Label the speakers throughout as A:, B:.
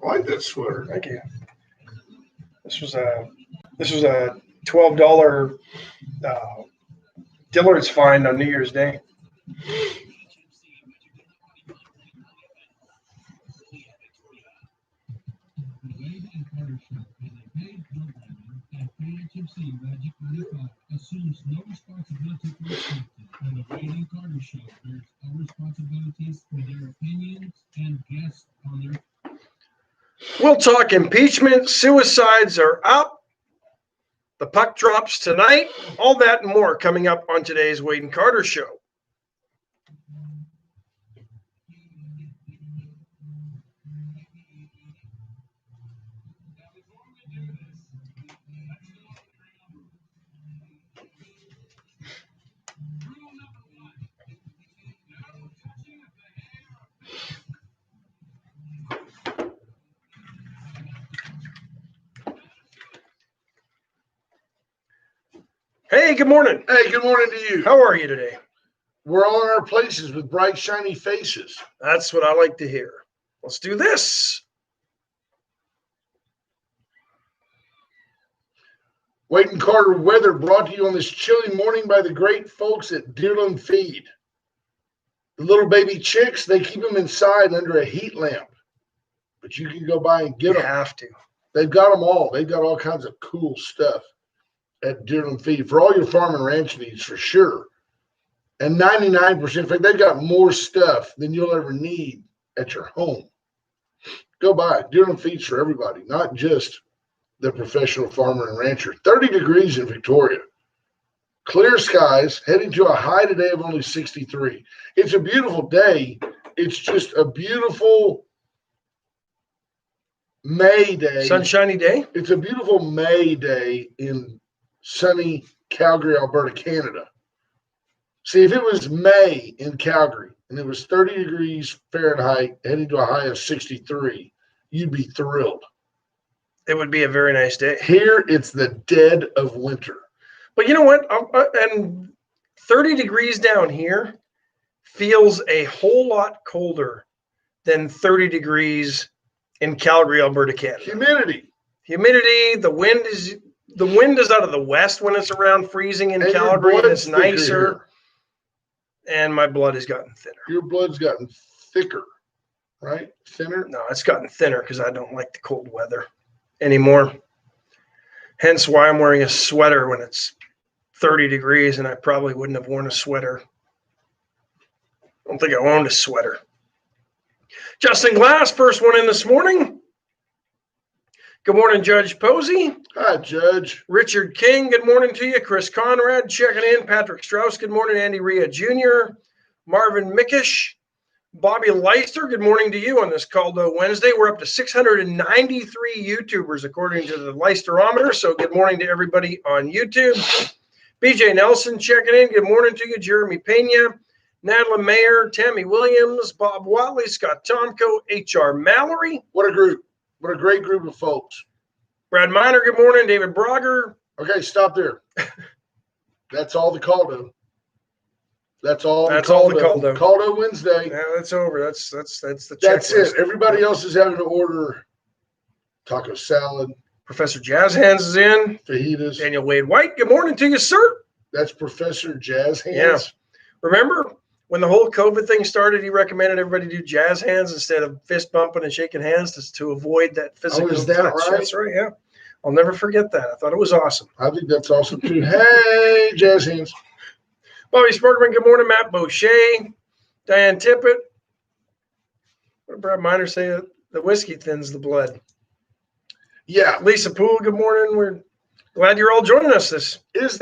A: I like that sweater.
B: Thank you. This was a $12 Dillard's find on New Year's Day.
C: Assumes no responsibility for safety. On the Wade and Carter Show, there's no responsibilities for their opinions and guests on their.
B: We'll talk impeachment. Suicides are up. The puck drops tonight. All that and more coming up on today's Wade and Carter Show. Hey, good morning.
A: Hey, good morning to you.
B: How are you today?
A: We're all in our places with bright, shiny faces.
B: That's what I like to hear. Let's do this.
A: Wade and Carter weather brought to you on this chilly morning by the great folks at Deerland Feed. The little baby chicks, they keep them inside under a heat lamp. But you can go by and get
B: You
A: them.
B: have to.
A: They've got them all. They've got all kinds of cool stuff at Deerland Feed for all your farm and ranch needs, for sure. And 99%, in fact, they've got more stuff than you'll ever need at your home. Go by. Deerland Feed's for everybody, not just the professional farmer and rancher. 30 degrees in Victoria. Clear skies, heading to a high today of only 63. It's a beautiful day. It's just a beautiful May day.
B: Sunshiny day?
A: It's a beautiful May day in sunny Calgary, Alberta, Canada. See, if it was May in Calgary and it was 30 degrees Fahrenheit heading to a high of 63, you'd be thrilled.
B: It would be a very nice day.
A: Here, it's the dead of winter.
B: But you know what? And 30 degrees down here feels a whole lot colder than 30 degrees in Calgary, Alberta, Canada. Humidity, the wind is out of the west when it's around freezing in Calgary, and it's nicer. And my blood has gotten thinner.
A: Your blood's gotten thicker, right? Thinner?
B: No, it's gotten thinner because I don't like the cold weather anymore. Hence why I'm wearing a sweater when it's 30 degrees, and I probably wouldn't have worn a sweater. I don't think I owned a sweater. Justin Glass, first one in this morning. Good morning, Judge Posey.
A: Hi, Judge.
B: Richard King, good morning to you. Chris Conrad checking in. Patrick Strauss, good morning. Andy Ria Jr. Marvin Mickish. Bobby Leister, good morning to you on this Caldo Wednesday. We're up to 693 YouTubers according to the Leisterometer, so good morning to everybody on YouTube. BJ Nelson checking in. Good morning to you. Jeremy Pena, Natalie Mayer, Tammy Williams, Bob Watley, Scott Tomko, H.R. Mallory.
A: What a group. What a great group of folks.
B: Brad Miner, good morning. David Brogger.
A: Okay, stop there. That's all the Caldo. That's all the
B: Caldo.
A: Caldo Wednesday.
B: Yeah, that's over. That's the checklist.
A: That's it. Everybody else is having to order taco salad.
B: Professor Jazz Hands is in.
A: Fajitas.
B: Daniel Wade White, good morning to you, sir.
A: That's Professor Jazz Hands.
B: Yeah. Remember when the whole COVID thing started, he recommended everybody do jazz hands instead of fist bumping and shaking hands to avoid that physical
A: touch. That right?
B: That's right, yeah. I'll never forget that. I thought it was awesome.
A: I think that's awesome, too. Hey, Jazz Hands.
B: Bobby Sparkman, good morning. Matt Boucher. Diane Tippett. What did Brad Miner say? The whiskey thins the blood.
A: Yeah.
B: Lisa Poole, good morning. We're glad you're all joining us this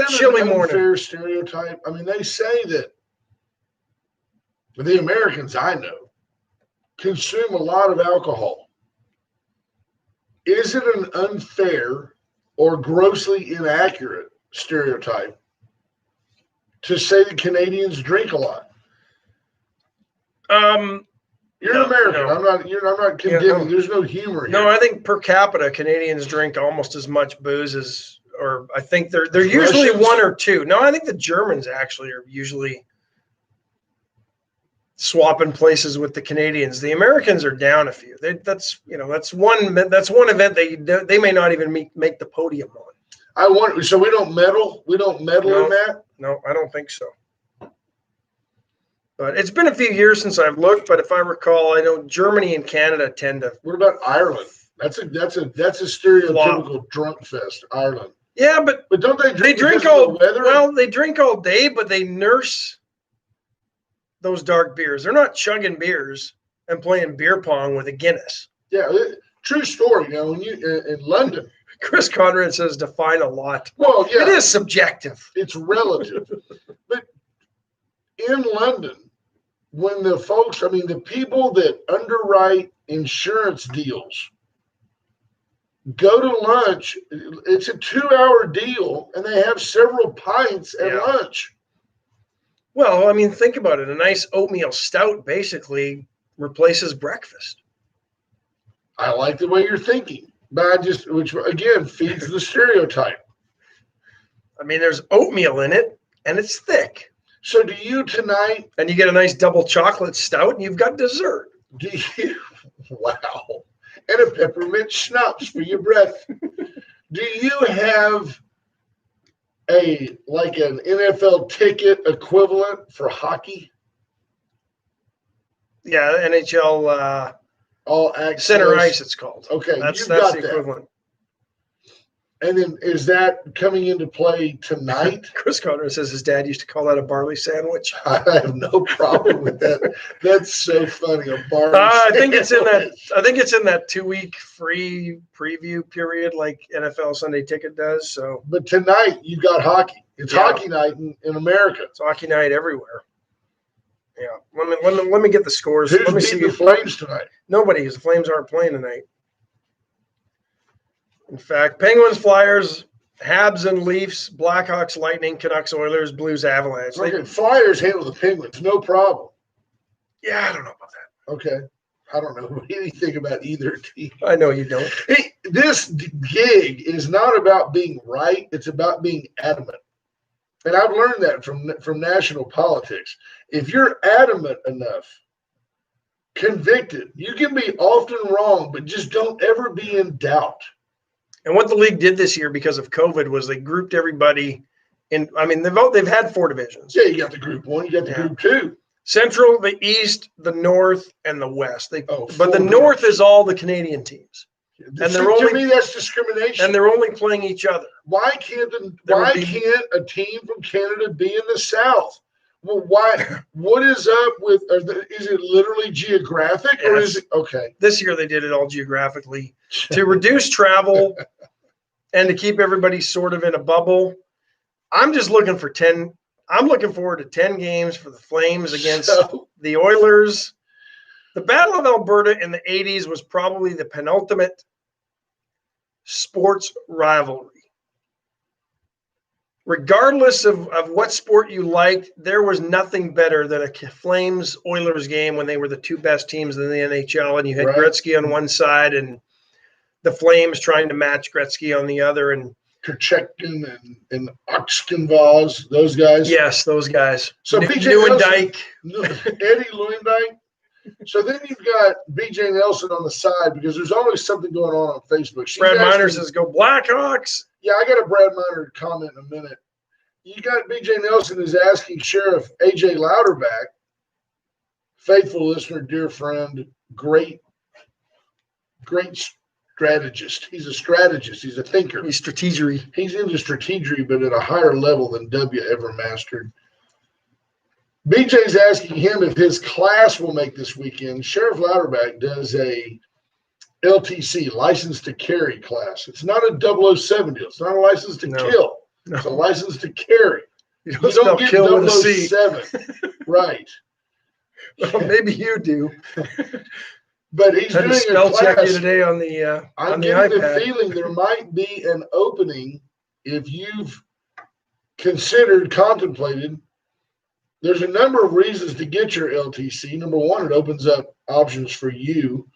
B: chilly
A: an
B: morning.
A: Unfair stereotype? I mean, they say that the Americans I know consume a lot of alcohol. Is it an unfair or grossly inaccurate stereotype to say that Canadians drink a lot? You're an American. No. I'm not condemning. Yeah, no. There's no humor here.
B: No, I think per capita Canadians drink almost as much booze as, or I think they're usually one or two. No, I think the Germans actually are usually swapping places with the Canadians. The Americans are down a few. That's one event they may not even make the podium on.
A: So we don't medal. We don't medal
B: No.
A: in that.
B: No, I don't think so. But it's been a few years since I've looked. But if I recall, I know Germany and Canada tend to.
A: What about Ireland? That's a stereotypical drunk fest. Ireland.
B: Yeah, but
A: don't they drink?
B: they drink
A: because of
B: all
A: the weather?
B: well. They drink all day, but they nurse those dark beers. They're not chugging beers and playing beer pong with a Guinness.
A: Yeah, true story. When you in London.
B: Chris Conrad says define a lot.
A: Well, yeah,
B: it is subjective.
A: It's relative. But in London, when the people that underwrite insurance deals go to lunch, it's a 2-hour deal, and they have several pints at lunch.
B: Well, think about it. A nice oatmeal stout basically replaces breakfast.
A: I like the way you're thinking, but which again feeds the stereotype.
B: There's oatmeal in it, and it's thick.
A: So do you tonight?
B: And you get a nice double chocolate stout, and you've got dessert.
A: Do you? Wow. And a peppermint schnapps for your breath. Do you have an NFL ticket equivalent for hockey?
B: Yeah, NHL
A: All access.
B: Center Ice, it's called.
A: Okay,
B: that's
A: got
B: the
A: that.
B: equivalent.
A: And then is that coming into play tonight?
B: Chris Conrad says his dad used to call that a barley sandwich.
A: I have no problem with that. That's so funny. A barley
B: I think it's in
A: sandwich.
B: that 2-week free preview period like NFL Sunday Ticket does. So,
A: but tonight you got hockey. It's hockey night in America.
B: It's hockey night everywhere. Yeah. Let me get the scores.
A: Who's
B: Let me
A: beating
B: see
A: the Flames tonight?
B: Nobody, because the Flames aren't playing tonight. In fact, Penguins, Flyers, Habs and Leafs, Blackhawks, Lightning, Canucks, Oilers, Blues, Avalanche.
A: Okay, Flyers handle the Penguins, no problem.
B: Yeah, I don't know about that.
A: Okay. I don't know anything about either team.
B: I know you don't.
A: Hey, this gig is not about being right. It's about being adamant. And I've learned that from national politics. If you're adamant enough, convicted, you can be often wrong, but just don't ever be in doubt.
B: And what the league did this year because of COVID was they grouped everybody in. They've had 4 divisions.
A: Yeah, you got the group 1, you got the group 2.
B: Central, the East, the North, and the West. But the
A: groups.
B: North is all the Canadian teams. And
A: to me, that's discrimination.
B: And they're only playing each other.
A: Why can't a team from Canada be in the South? Well, why? What is up with? Is it literally geographic, or is it okay?
B: This year they did it all geographically to reduce travel and to keep everybody sort of in a bubble. I'm just looking for 10. I'm looking forward to 10 games for the Flames against the Oilers. The Battle of Alberta in the 80s was probably the penultimate sports rivalry. Regardless of what sport you liked, there was nothing better than a Flames-Oilers game when they were the 2 best teams in the NHL, and you had Gretzky on one side and the Flames trying to match Gretzky on the other. And
A: Kochetkин and Oxkenvaz, those guys.
B: Yes, those guys.
A: So
B: Lewandijk.
A: Eddie Lewandijk. So then you've got BJ Nelson on the side because there's always something going on Facebook.
B: Brad Miner says, go Blackhawks.
A: Yeah, I got a Brad Miner comment in a minute. You got BJ Nelson is asking Sheriff AJ Louderback, faithful listener, dear friend, great strategist. He's a strategist. He's a thinker.
B: He's strategery.
A: He's into strategery, but at a higher level than W ever mastered. BJ's asking him if his class will make this weekend. Sheriff Louderback does a LTC, license to carry class. It's not a 007 deal. It's not a license to kill.
B: No.
A: It's a license to carry.
B: You
A: don't get
B: kill with a C.
A: 007. Right.
B: Well, maybe you do.
A: But he's doing a
B: spell
A: class.
B: check you today on the
A: I'm getting the feeling there might be an opening if you've contemplated. There's a number of reasons to get your LTC. Number 1, it opens up options for you.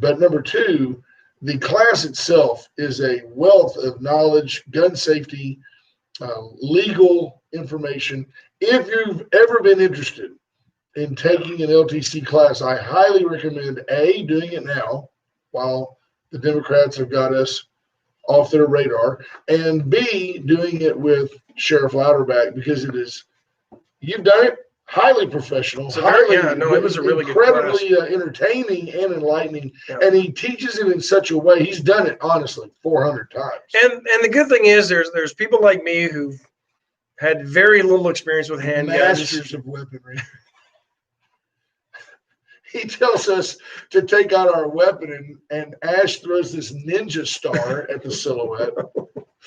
A: But number 2, the class itself is a wealth of knowledge, gun safety, legal information. If you've ever been interested in taking an LTC class. I highly recommend A, doing it now while the Democrats have got us off their radar, and B, doing it with Sheriff Louderback, because you've done it, highly professional,
B: it was a really good class.
A: incredibly entertaining and enlightening,
B: Yeah.
A: and he teaches it in such a way. He's done it, honestly, 400 times.
B: And the good thing is there's people like me who've had very little experience with handguns.
A: Masters of weaponry. He tells us to take out our weapon, and Ash throws this ninja star at the silhouette.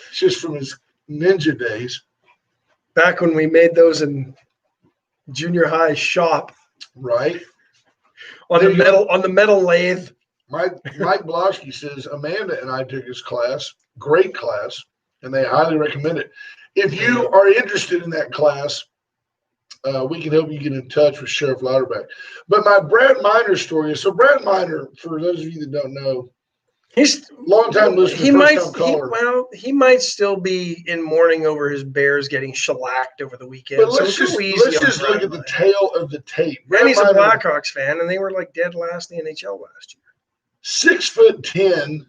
A: It's just from his ninja days.
B: Back when we made those in junior high shop
A: Right.
B: on the metal lathe.
A: Mike Blosky says Amanda and I took his class, great class, and they highly recommend it. If you are interested in that class, we can help you get in touch with Sheriff Louderback. But my Brad Miner story is, so Brad Miner, for those of you that don't know,
B: He's
A: long-time listener, first-time caller.
B: He might still be in mourning over his Bears getting shellacked over the weekend.
A: But let's just look at the tail of the tape.
B: And he's a
A: Miner,
B: Blackhawks fan, and they were like dead last in the NHL last year.
A: 6'10".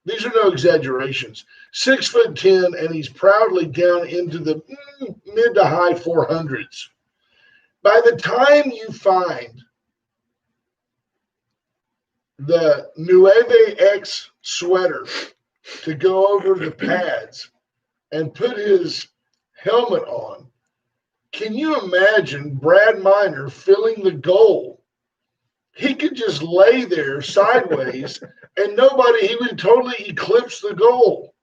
A: These are no exaggerations. 6'10", and he's proudly down into the mid to high 400s. By the time you find the Nueve X sweater to go over the pads and put his helmet on, can you imagine Brad Miner filling the goal? He could just lay there sideways and he would totally eclipse the goal.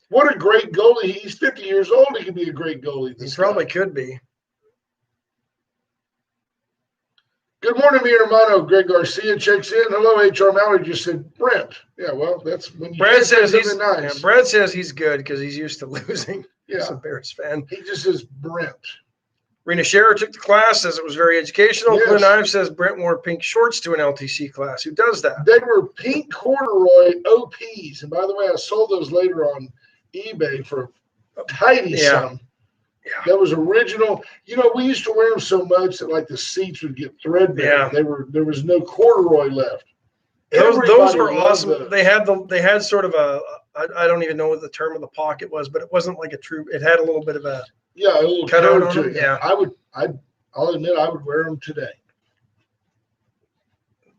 A: What a great goalie. He's 50 years old. He could be a great goalie.
B: He probably could be.
A: Good morning, mi hermano. Greg Garcia checks in. Hello, HR Mallory just said Brent. Yeah, well, that's when you
B: Brad says
A: nice.
B: Brad says he's good because he's used to losing.
A: Yeah.
B: He's a Bears fan.
A: He just says Brent.
B: Rena Scherer took the class, says it was very educational.
A: Yes.
B: Clint Ives says Brent wore pink shorts to an LTC class. Who does that?
A: They were pink corduroy OPs. And by the way, I sold those later on eBay for a tidy sum.
B: Yeah.
A: That was original. You know, we used to wear them so much that like the seats would get threadbare.
B: Yeah.
A: There was no corduroy left.
B: Those were awesome.
A: Those.
B: They had sort of I don't even know what the term of the pocket was, but it wasn't like a true. It had a little bit of a
A: little
B: cutout
A: code
B: on
A: to
B: them.
A: it.
B: Yeah.
A: I'll admit I would wear them today.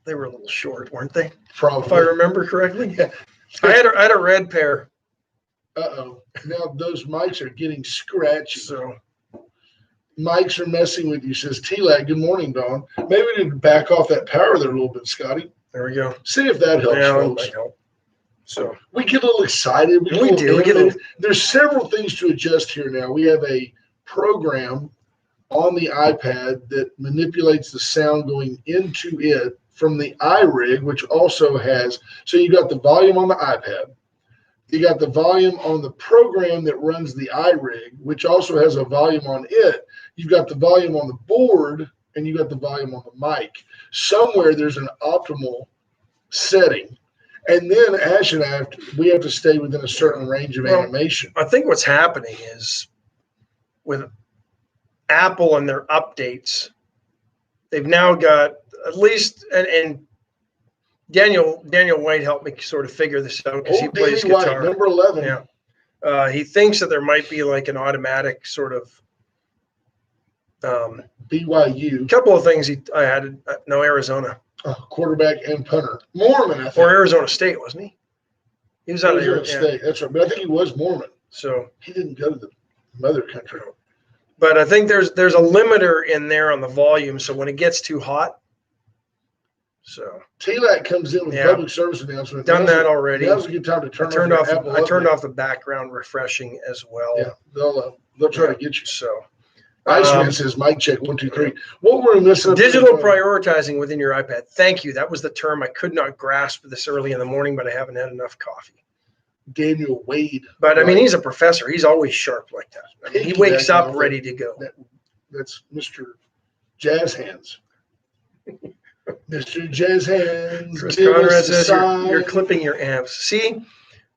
B: They were a little short, weren't they?
A: Probably.
B: If I remember correctly.
A: Yeah.
B: I had a red pair.
A: Uh-oh. Now those mics are getting scratchy.
B: So
A: mics are messing with you, says T-Lag. Good morning, Dawn. Maybe we need to back off that power there a little bit, Scotty.
B: there we go.
A: See if that helps,
B: Yeah, that
A: folks.
B: might help. So
A: We get a little excited.
B: We do.
A: There's several things to adjust here now. We have a program on the iPad that manipulates the sound going into it from the iRig, which also has, so you got the volume on the iPad. You got the volume on the program that runs the iRig, which also has a volume on it. You've got the volume on the board, and you got the volume on the mic. Somewhere there's an optimal setting. And then Ash and I we have to stay within a certain range of animation.
B: I think what's happening is with Apple and their updates, they've now got at least and Daniel White helped me sort of figure this out because he plays
A: Danny White,
B: guitar.
A: number 11.
B: Yeah. He thinks that there might be like an automatic sort of
A: BYU.
B: couple of things I had Arizona
A: Quarterback and punter. Mormon, I think.
B: or Arizona State, wasn't he? He was out of
A: Arizona
B: Arizona
A: State. That's right. But I think he was Mormon.
B: So,
A: He didn't go to the mother country.
B: but I think there's a limiter in there on the volume. So when it gets too hot, so
A: T-Lac comes in with
B: Yeah.
A: public service announcement.
B: done that already.
A: Now's a good time to turn
B: I turned
A: off
B: off.
A: your Apple
B: I turned
A: update.
B: off the background refreshing as well.
A: Yeah, they'll try to get you.
B: So
A: Iceman says, mic check, 1, 2, 3. What were we missing?
B: digital prioritizing within your iPad. Thank you. That was the term I could not grasp this early in the morning, but I haven't had enough coffee.
A: Daniel Wade.
B: But I mean,
A: Right.
B: he's a professor. He's always sharp like that. I mean, he
A: Pinky
B: wakes
A: back
B: up
A: off
B: ready to go.
A: That's Mr. Jazz Hands. Mr. Jazz Hands.
B: Chris
A: give
B: Conrad
A: us a
B: says you're
A: sign.
B: clipping your amps. See,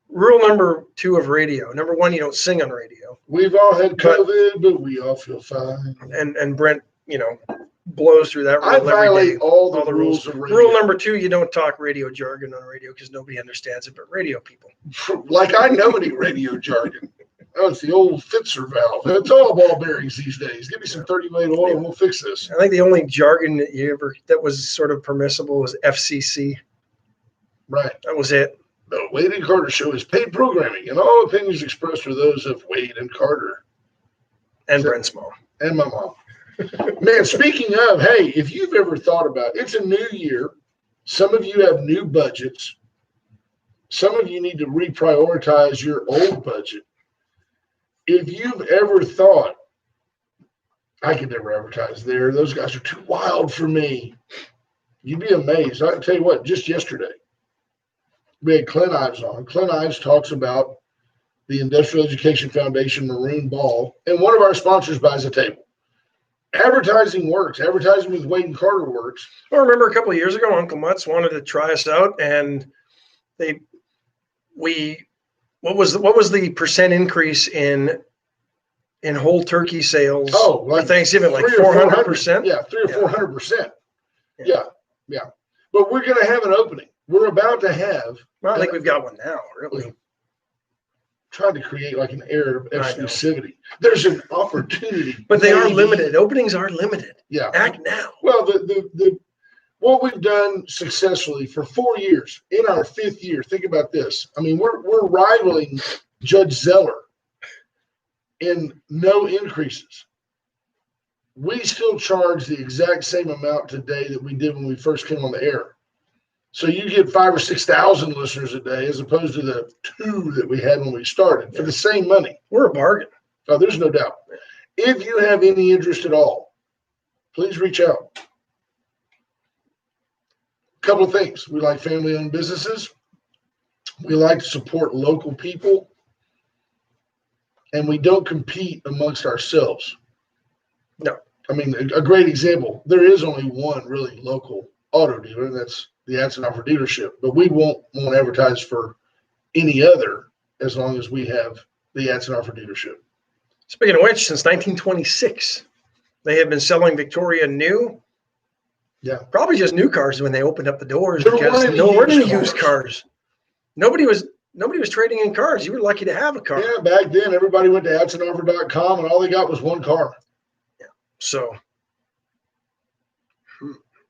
B: rule number 2 of radio. Number 1, you don't sing on radio.
A: We've all had COVID, but we all feel fine.
B: And Brent, blows through that
A: I
B: rule every
A: violate
B: day.
A: all the
B: All the
A: rules of radio.
B: Rule number 2, you don't talk radio jargon on radio because nobody understands it, but radio people.
A: Like I know any radio jargon. Oh, it's the old Fitzer valve. It's all ball bearings these days. Give me some 30-weight oil and we'll fix this.
B: I think the only jargon that was sort of permissible was FCC.
A: Right.
B: That was it.
A: The Wade and Carter Show is paid programming, and all opinions expressed are those of Wade and Carter.
B: And Brent Small.
A: And my mom. Man, speaking of, hey, if you've ever thought about it, it's a new year. Some of you have new budgets. Some of you need to reprioritize your old budget. If you've ever thought, I could never advertise there, those guys are too wild for me, you'd be amazed. I can tell you what, just yesterday, we had Clint Ives on. Clint Ives talks about the Industrial Education Foundation Maroon Ball, and one of our sponsors buys a table. Advertising works. Advertising with Wade and Carter works.
B: I remember a couple of years ago, Uncle Mutz wanted to try us out, and what was the percent increase in whole turkey sales?
A: Oh,
B: for Thanksgiving, like 400%.
A: Yeah, 300 or 400%. Yeah. But we're going to have an opening. We're about to have.
B: Well, I think we've got one now, really.
A: Trying to create like an air of exclusivity. There's an opportunity,
B: but they are limited. Openings are limited.
A: Yeah,
B: act now.
A: Well, the what we've done successfully for 4 years, in our 5th year. Think about this. I mean, we're rivaling Judge Zeller in no increases. We still charge the exact same amount today that we did when we first came on the air. So you get 5,000 or 6,000 listeners a day as opposed to the 2 that we had when we started for the same money.
B: We're a bargain.
A: Oh, there's no doubt. If you have any interest at all, please reach out. A couple of things. We like family-owned businesses. We like to support local people. And we don't compete amongst ourselves.
B: No.
A: I mean, a great example, there is only one really local auto dealer, and that's the Atzenhofer dealership. But we won't advertise for any other as long as we have the Atzenhofer dealership.
B: Speaking of which, since 1926, they have been selling Victoria new.
A: Yeah.
B: Probably just new cars when they opened up the doors.
A: There
B: Because
A: weren't
B: no
A: any
B: one
A: used
B: used cars. Nobody was trading in cars. You were lucky to have a car.
A: Yeah, back then everybody went to Atzenhofer.com and all they got was one car.
B: Yeah. So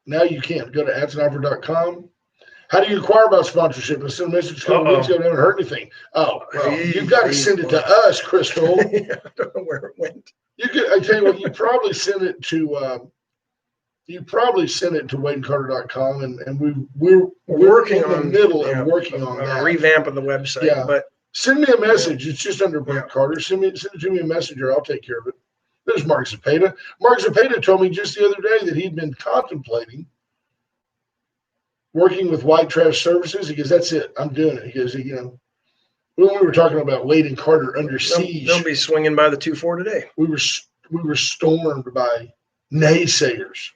A: now you can't go to Atzenhofer.com. How do you inquire about sponsorship? I sent a message a couple weeks ago. I haven't heard anything. Oh, well, you've got to send it to us, Crystal.
B: Yeah, I don't know where it went.
A: I tell you what, you probably sent it to WadeandCarter.com, and we're
B: working
A: in the middle of working on
B: a
A: that.
B: revamp of the website.
A: Yeah.
B: But
A: send me a message. It's just under Brent Carter. Send it to me a message, or I'll take care of it. There's Mark Zapata. Mark Zapata told me just the other day that he'd been contemplating working with White Trash Services. He goes, "That's it. I'm doing it." He goes, when we were talking about Wade and Carter under siege,
B: they'll be swinging by the 2-4 today.
A: we were stormed by naysayers.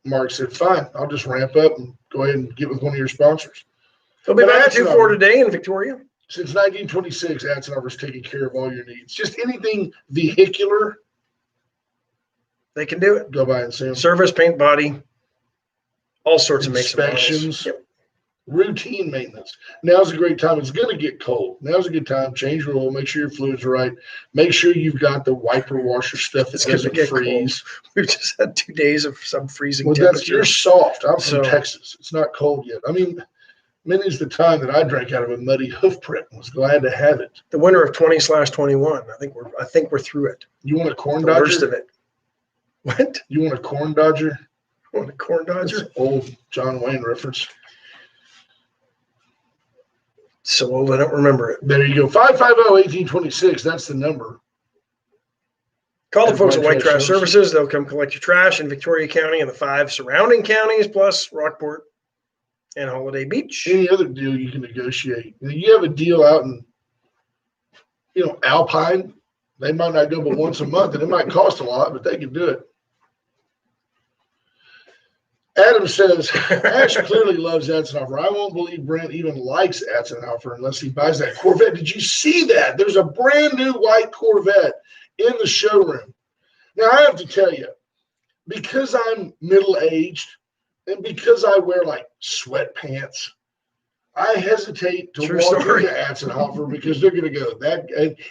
A: Mark said, "Fine, I'll just ramp up and go ahead and get with one of your sponsors."
B: They'll be by the 2-4 today in Victoria.
A: Since 1926, Atzenhofer's taking care of all your needs. Just anything vehicular,
B: they can do it.
A: Go by and see them.
B: Service, paint, body, all sorts of
A: inspections,
B: yep.
A: Routine maintenance. Now's a great time. It's going to get cold. Now's a good time. Change your oil. Make sure your fluids are right. Make sure you've got the wiper washer stuff that doesn't freeze.
B: Cold. We've just had 2 days of some freezing
A: You're soft. I'm from
B: So-
A: Texas. It's not cold yet. I mean, many's the time that I drank out of a muddy hoof print and was glad to have it.
B: The winter of 20/21. I think we're through it.
A: You want a corn
B: The
A: dodger?
B: worst of it. What?
A: You want a corn dodger?
B: I want a corn
A: That's
B: dodger?
A: an old John Wayne reference.
B: So old, I don't remember it.
A: There you go. 550-1826. That's the number.
B: Call the
A: At
B: folks at
A: White
B: White
A: Trash
B: Trash Services. They'll come collect your trash in Victoria County and the 5 surrounding counties, plus Rockport and Holiday Beach.
A: Any other deal you can negotiate. You have a deal out in, Alpine. They might not go but once a month, and it might cost a lot, but they can do it. Adam says, Ash clearly loves Atzenhofer. I won't believe Brent even likes Atzenhofer unless he buys that Corvette. Did you see that? There's a brand new white Corvette in the showroom. Now, I have to tell you, because I'm middle-aged and because I wear like sweatpants, I hesitate to
B: True
A: walk
B: story.
A: into Atzenhofer because they're going to go that.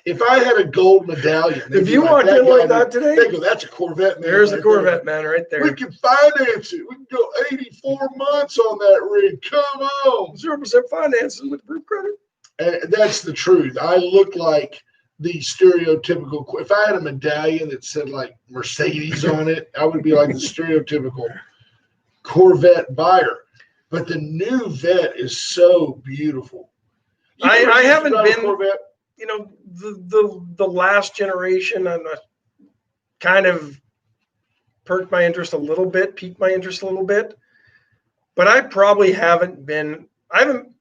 A: If I had a gold medallion, they'd
B: If
A: be
B: you
A: like,
B: walked
A: "That
B: in
A: guy
B: like that
A: would-"
B: today,
A: they go, "That's a Corvette man."
B: there's the
A: right there."
B: Corvette man right
A: We
B: there.
A: can finance it. We can go 84 months on that rig. Come on.
B: 0% financing with group credit.
A: And that's the truth. I look like the stereotypical. If I had a medallion that said like Mercedes on it, I would be like the stereotypical Corvette buyer. But the new Vet is so beautiful. You
B: I
A: ever used to
B: haven't
A: drive a
B: been-
A: Corvette?
B: You know, the last generation, I'm kind of piqued my interest a little bit. But I probably haven't been. I haven't.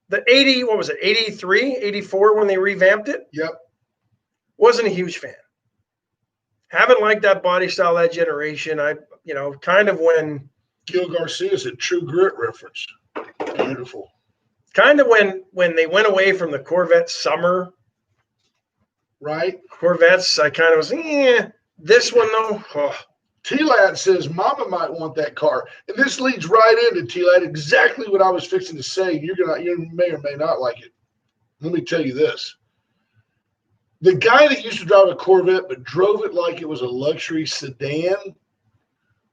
B: The 80, what was it, 83, 84 when they revamped it?
A: Yep.
B: Wasn't a huge fan. Haven't liked that body style, that generation. Kind of when
A: Gil Garcia's a True Grit reference. Beautiful.
B: kind of when they went away from the Corvette summer
A: Right?
B: Corvettes, I kind of was, this one though, oh,
A: T-Lad says Mama might want that car. And this leads right into T-Lad, exactly what I was fixing to say. You may or may not like it. Let me tell you this. The guy that used to drive a Corvette but drove it like it was a luxury sedan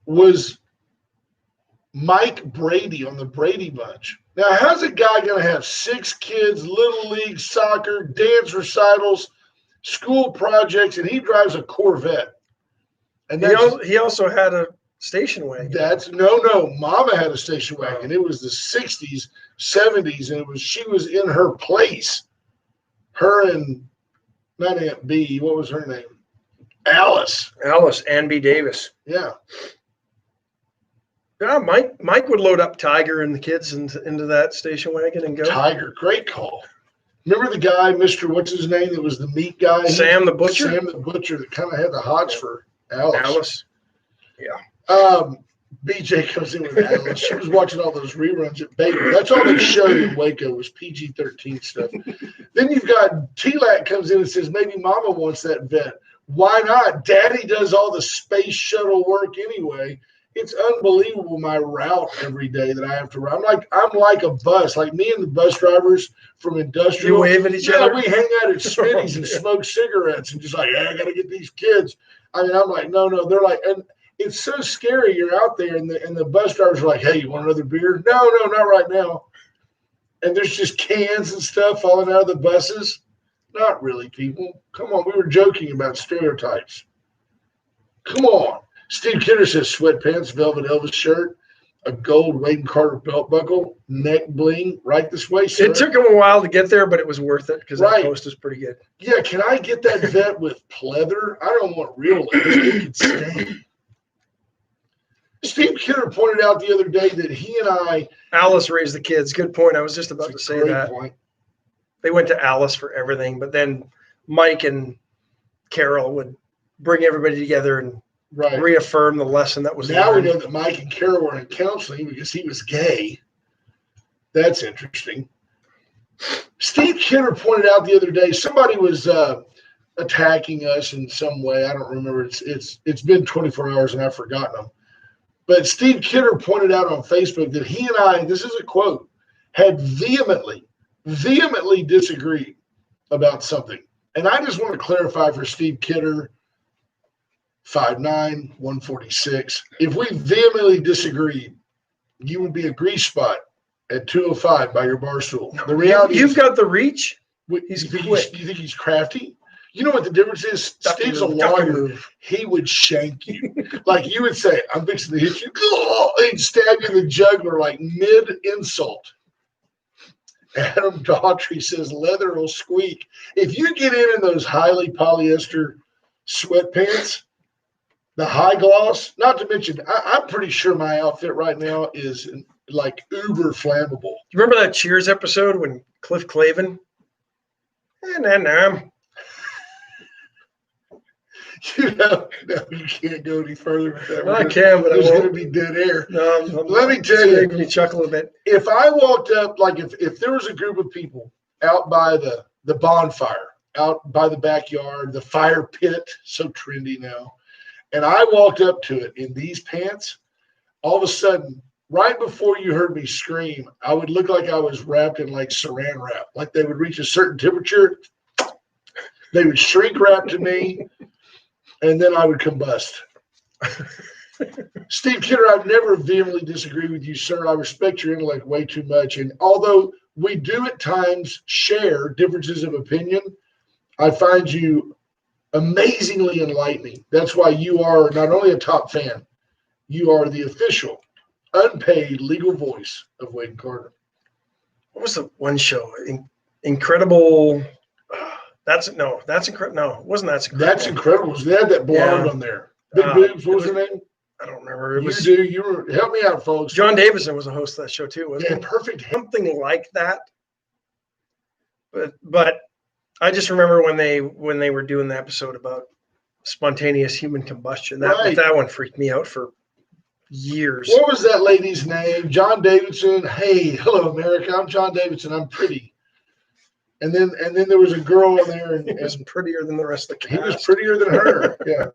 A: was Mike Brady on the Brady Bunch. Now, how's a guy going to have 6 kids, little league soccer, dance recitals, school projects, and he drives a Corvette? And
B: he also had a station wagon.
A: No. Mama had a station wagon. It was the 60s, 70s, and she was in her place. Her and not Aunt B. What was her name? Alice.
B: Ann B. Davis.
A: Yeah.
B: Yeah, Mike would load up Tiger and the kids into that station wagon and go.
A: Tiger, great call. Remember the guy, Mr. What's his name? That was the meat guy.
B: Sam the Butcher.
A: Sam the Butcher that kind of had the hots for Alice.
B: Yeah.
A: BJ comes in with Alice. She was watching all those reruns at Baker. That's all they showed in Waco was PG-13 stuff. Then you've got T-Lac comes in and says, maybe Mama wants that vet. Why not? Daddy does all the space shuttle work anyway. It's unbelievable my route every day that I have to run. I'm like a bus. Like me and the bus drivers from industrial.
B: You wave at each other?
A: We hang out at Smitty's and smoke cigarettes and just like, I got to get these kids. I mean, I'm like, no. They're like, and it's so scary. You're out there and the bus drivers are like, hey, you want another beer? No, not right now. And there's just cans and stuff falling out of the buses. Not really, people. Come on. We were joking about stereotypes. Come on. Steve Kidder says sweatpants, velvet Elvis shirt, a gold Wade and Carter belt buckle, neck bling, right this way, sir.
B: It took him a while to get there, but it was worth it because that post is pretty good.
A: Yeah, can I get that vet with pleather? I don't want real leather. It can stain. Steve Kidder pointed out the other day that he and I.
B: Alice raised the kids. Good point. I was just about to say that.
A: Point.
B: They went to Alice for everything, but then Mike and Carol would bring everybody together and reaffirm the lesson that was
A: now
B: learned.
A: We know that Mike and Carol were in counseling because he was gay. That's interesting. Steve Kidder pointed out the other day somebody was attacking us in some way. I don't remember. It's been 24 hours and I've forgotten them. But Steve Kidder pointed out on Facebook that he and I, this is a quote, had vehemently disagreed about something. And I just want to clarify for Steve Kidder, 5'9", 146. If we vehemently disagreed, you would be a grease spot at 205 by your bar stool. The reality
B: you've got the reach.
A: He's quick. You think he's crafty? You know what the difference is? Steve's a lawyer. He would shank you. Like you would say, I'm fixing to hit you. He'd stab you in the jugular like mid-insult. Adam Daughtry says leather will squeak. If you get in those highly polyester sweatpants, the high gloss, not to mention, I'm pretty sure my outfit right now is like uber flammable.
B: You remember that Cheers episode when Cliff Clavin?
A: No, you can't go any further with that.
B: I can, but
A: there's going to be dead air.
B: No,
A: let me tell you.
B: Making me chuckle a bit.
A: If I walked up, like if there was a group of people out by the bonfire, out by the backyard, the fire pit, so trendy now, and I walked up to it in these pants. All of a sudden, right before you heard me scream, I would look like I was wrapped in like saran wrap. Like they would reach a certain temperature, they would shrink wrap to me, and then I would combust. Steve Kidder, I've never vehemently disagreed with you, sir. I respect your intellect way too much. And although we do at times share differences of opinion, I find you amazingly enlightening. That's why you are not only a top fan, you are the official, unpaid legal voice of Wade and Carter.
B: What was the one show? Incredible. That's incredible. No, it wasn't That's Incredible.
A: That's incredible. They had that blonde on there. Big boobs. What was her name?
B: I don't remember. It was
A: help me out, folks.
B: John Davison was a host of that show too, wasn't he?
A: Perfect.
B: Something like that. But I just remember when they were doing the episode about spontaneous human combustion. That one freaked me out for years.
A: What was that lady's name? John Davidson. Hey, hello America. I'm John Davidson. I'm pretty. And then there was a girl in there, and
B: he was prettier than the rest of the cast.
A: He was prettier than her. Yeah.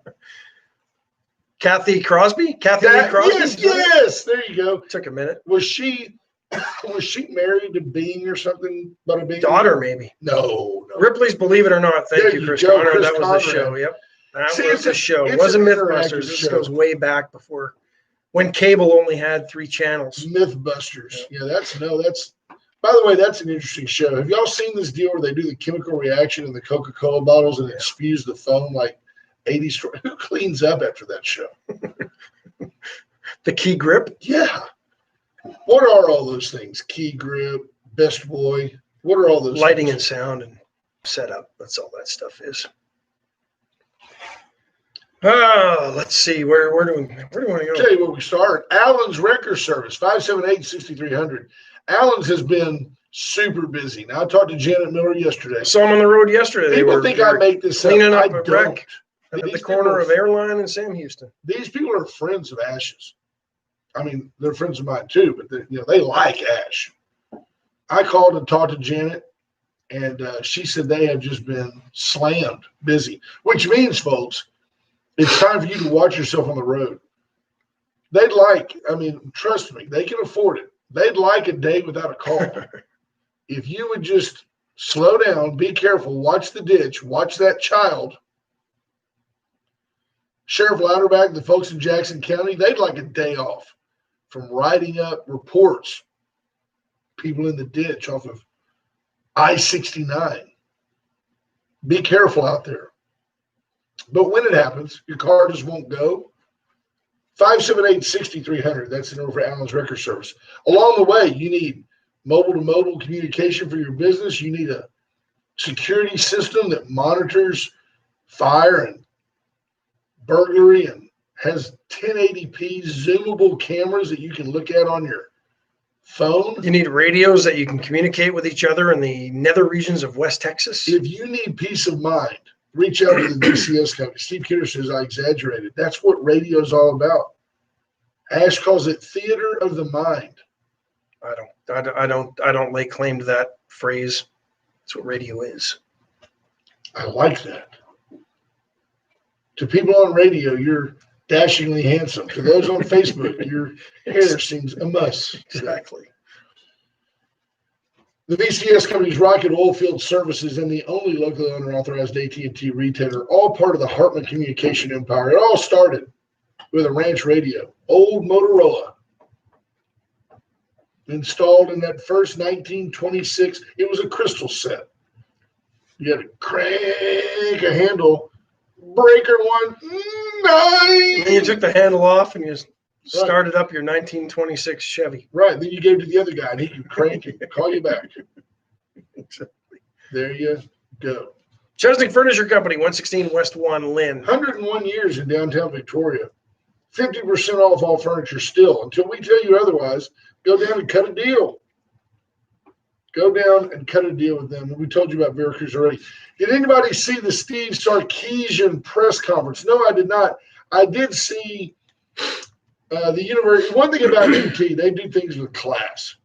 B: Kathy Crosby? Kathy Lee Crosby?
A: Yes. There you go.
B: Took a minute.
A: Was she married to Bing or something? But a Bing
B: daughter, maybe.
A: No.
B: Ripley's Believe It or Not. Thank you, Chris Conrad. That was the show. Yep. That was the show. It wasn't Mythbusters. This goes way back before when cable only had 3 channels.
A: Mythbusters. Yeah, that's by the way, that's an interesting show. Have y'all seen this deal where they do the chemical reaction in the Coca-Cola bottles and it spews the foam like 80s? Who cleans up after that show?
B: The Key Grip?
A: Yeah. What are all those things? Key Grip, Best Boy. What are all those
B: lighting
A: things?
B: And sound and setup. That's all that stuff is. Let's see. Where do we want to go?
A: Tell you where we start. Allen's Wrecker Service, 578-6300. Allen's has been super busy. Now, I talked to Janet Miller yesterday.
B: I saw him on the road yesterday.
A: People think I make this up.
B: Cleaning up
A: I
B: a
A: don't.
B: wreck at the corner of Airline and Sam Houston.
A: These people are friends of Ash's. I mean, they're friends of mine too, but they like Ash. I called and talked to Janet, and she said they have just been slammed busy, which means, folks, it's time for you to watch yourself on the road. Trust me, they can afford it. They'd like a day without a call. If you would just slow down, be careful, watch the ditch, watch that child. Sheriff Louderback, the folks in Jackson County, they'd like a day off from writing up reports. People in the ditch off of I-69. Be careful out there. But when it happens, your car just won't go. 578-6300. That's the number for Allen's Wrecker Service. Along the way, you need mobile-to-mobile communication for your business. You need a security system that monitors fire and burglary and has 1080p zoomable cameras that you can look at on your phone.
B: You need radios that you can communicate with each other in the nether regions of West Texas.
A: If you need peace of mind, reach out to the DCS company. Steve Kidder says I exaggerated. That's what radio is all about. Ash calls it theater of the mind.
B: I don't lay claim to that phrase. That's what radio is.
A: I like that. To people on radio, you're dashingly handsome. To those on Facebook, your hair seems a must.
B: Exactly.
A: The VCS company's Rocket Oilfield Services and the only locally owned and authorized AT&T retailer, all part of the Hartman Communication empire. It all started with a ranch radio, old Motorola, installed in that first 1926. It was a crystal set. You had to crank a handle, breaker 1, 9.
B: And you took the handle off and you started up your 1926 Chevy.
A: Right. Then you gave it to the other guy and he could crank it, call you back.
B: Exactly.
A: There you go.
B: Chesnick Furniture Company, 116 West 1 Lynn.
A: 101 years in downtown Victoria. 50% off all furniture still. Until we tell you otherwise, go down and cut a deal. Go down and cut a deal with them. We told you about Veracruz already. Did anybody see the Steve Sarkisian press conference? No, I did not. I did see the university. One thing about UT, they do things with class.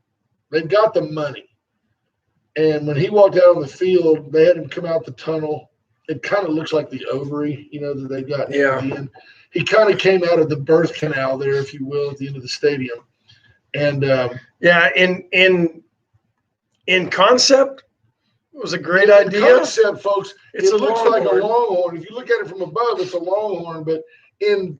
A: They've got the money. And when he walked out on the field, they had him come out the tunnel it kind of looks like the ovary, that they got
B: Yeah.
A: at the end. He kind of came out of the birth canal there, if you will, at the end of the stadium. And
B: Yeah, in concept, it was a great
A: the
B: idea.
A: concept, folks,
B: It's
A: it looks like a
B: longhorn.
A: longhorn. If you look at it from above, it's a longhorn, but in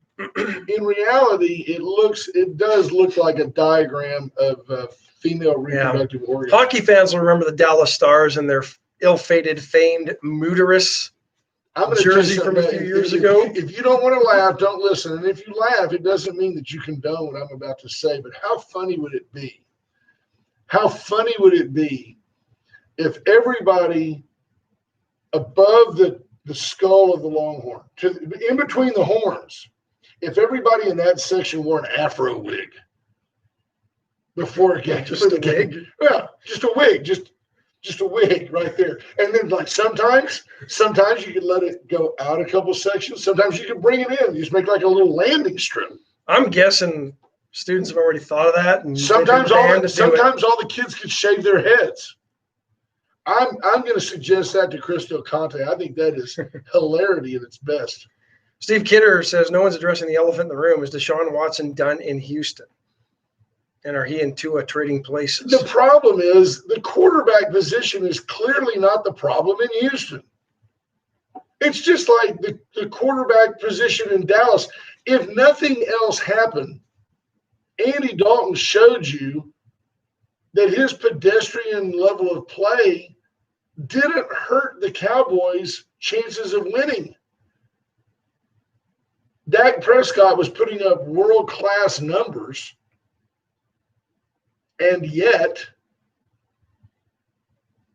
A: reality, it does look like a diagram of female reproductive organs.
B: Hockey fans will remember the Dallas Stars and their ill-fated, famed Mooterus
A: I'm gonna
B: jersey
A: tell you
B: from a
A: something,
B: few
A: man.
B: years
A: If-
B: ago.
A: If you don't want to laugh, don't listen. And if you laugh, it doesn't mean that you condone what I'm about to say. But how funny would it be? How funny would it be if everybody above the skull of the longhorn, in between the horns, if everybody in that section wore an afro wig before a game?
B: Just a wig?
A: Yeah, just a wig, just a wig right there. And then like sometimes you can let it go out a couple sections. Sometimes you can bring it in. You just make like a little landing strip.
B: I'm guessing students have already thought of that. And
A: Sometimes
B: all
A: all the kids could shave their heads. I'm going to suggest that to Chris Del Conte. I think that is hilarity at its best.
B: Steve Kidder says no one's addressing the elephant in the room. Is Deshaun Watson done in Houston? And are he and Tua trading places?
A: The problem is the quarterback position is clearly not the problem in Houston. It's just like the quarterback position in Dallas. If nothing else happened, Andy Dalton showed you that his pedestrian level of play didn't hurt the Cowboys' chances of winning. Dak Prescott was putting up world-class numbers, and yet,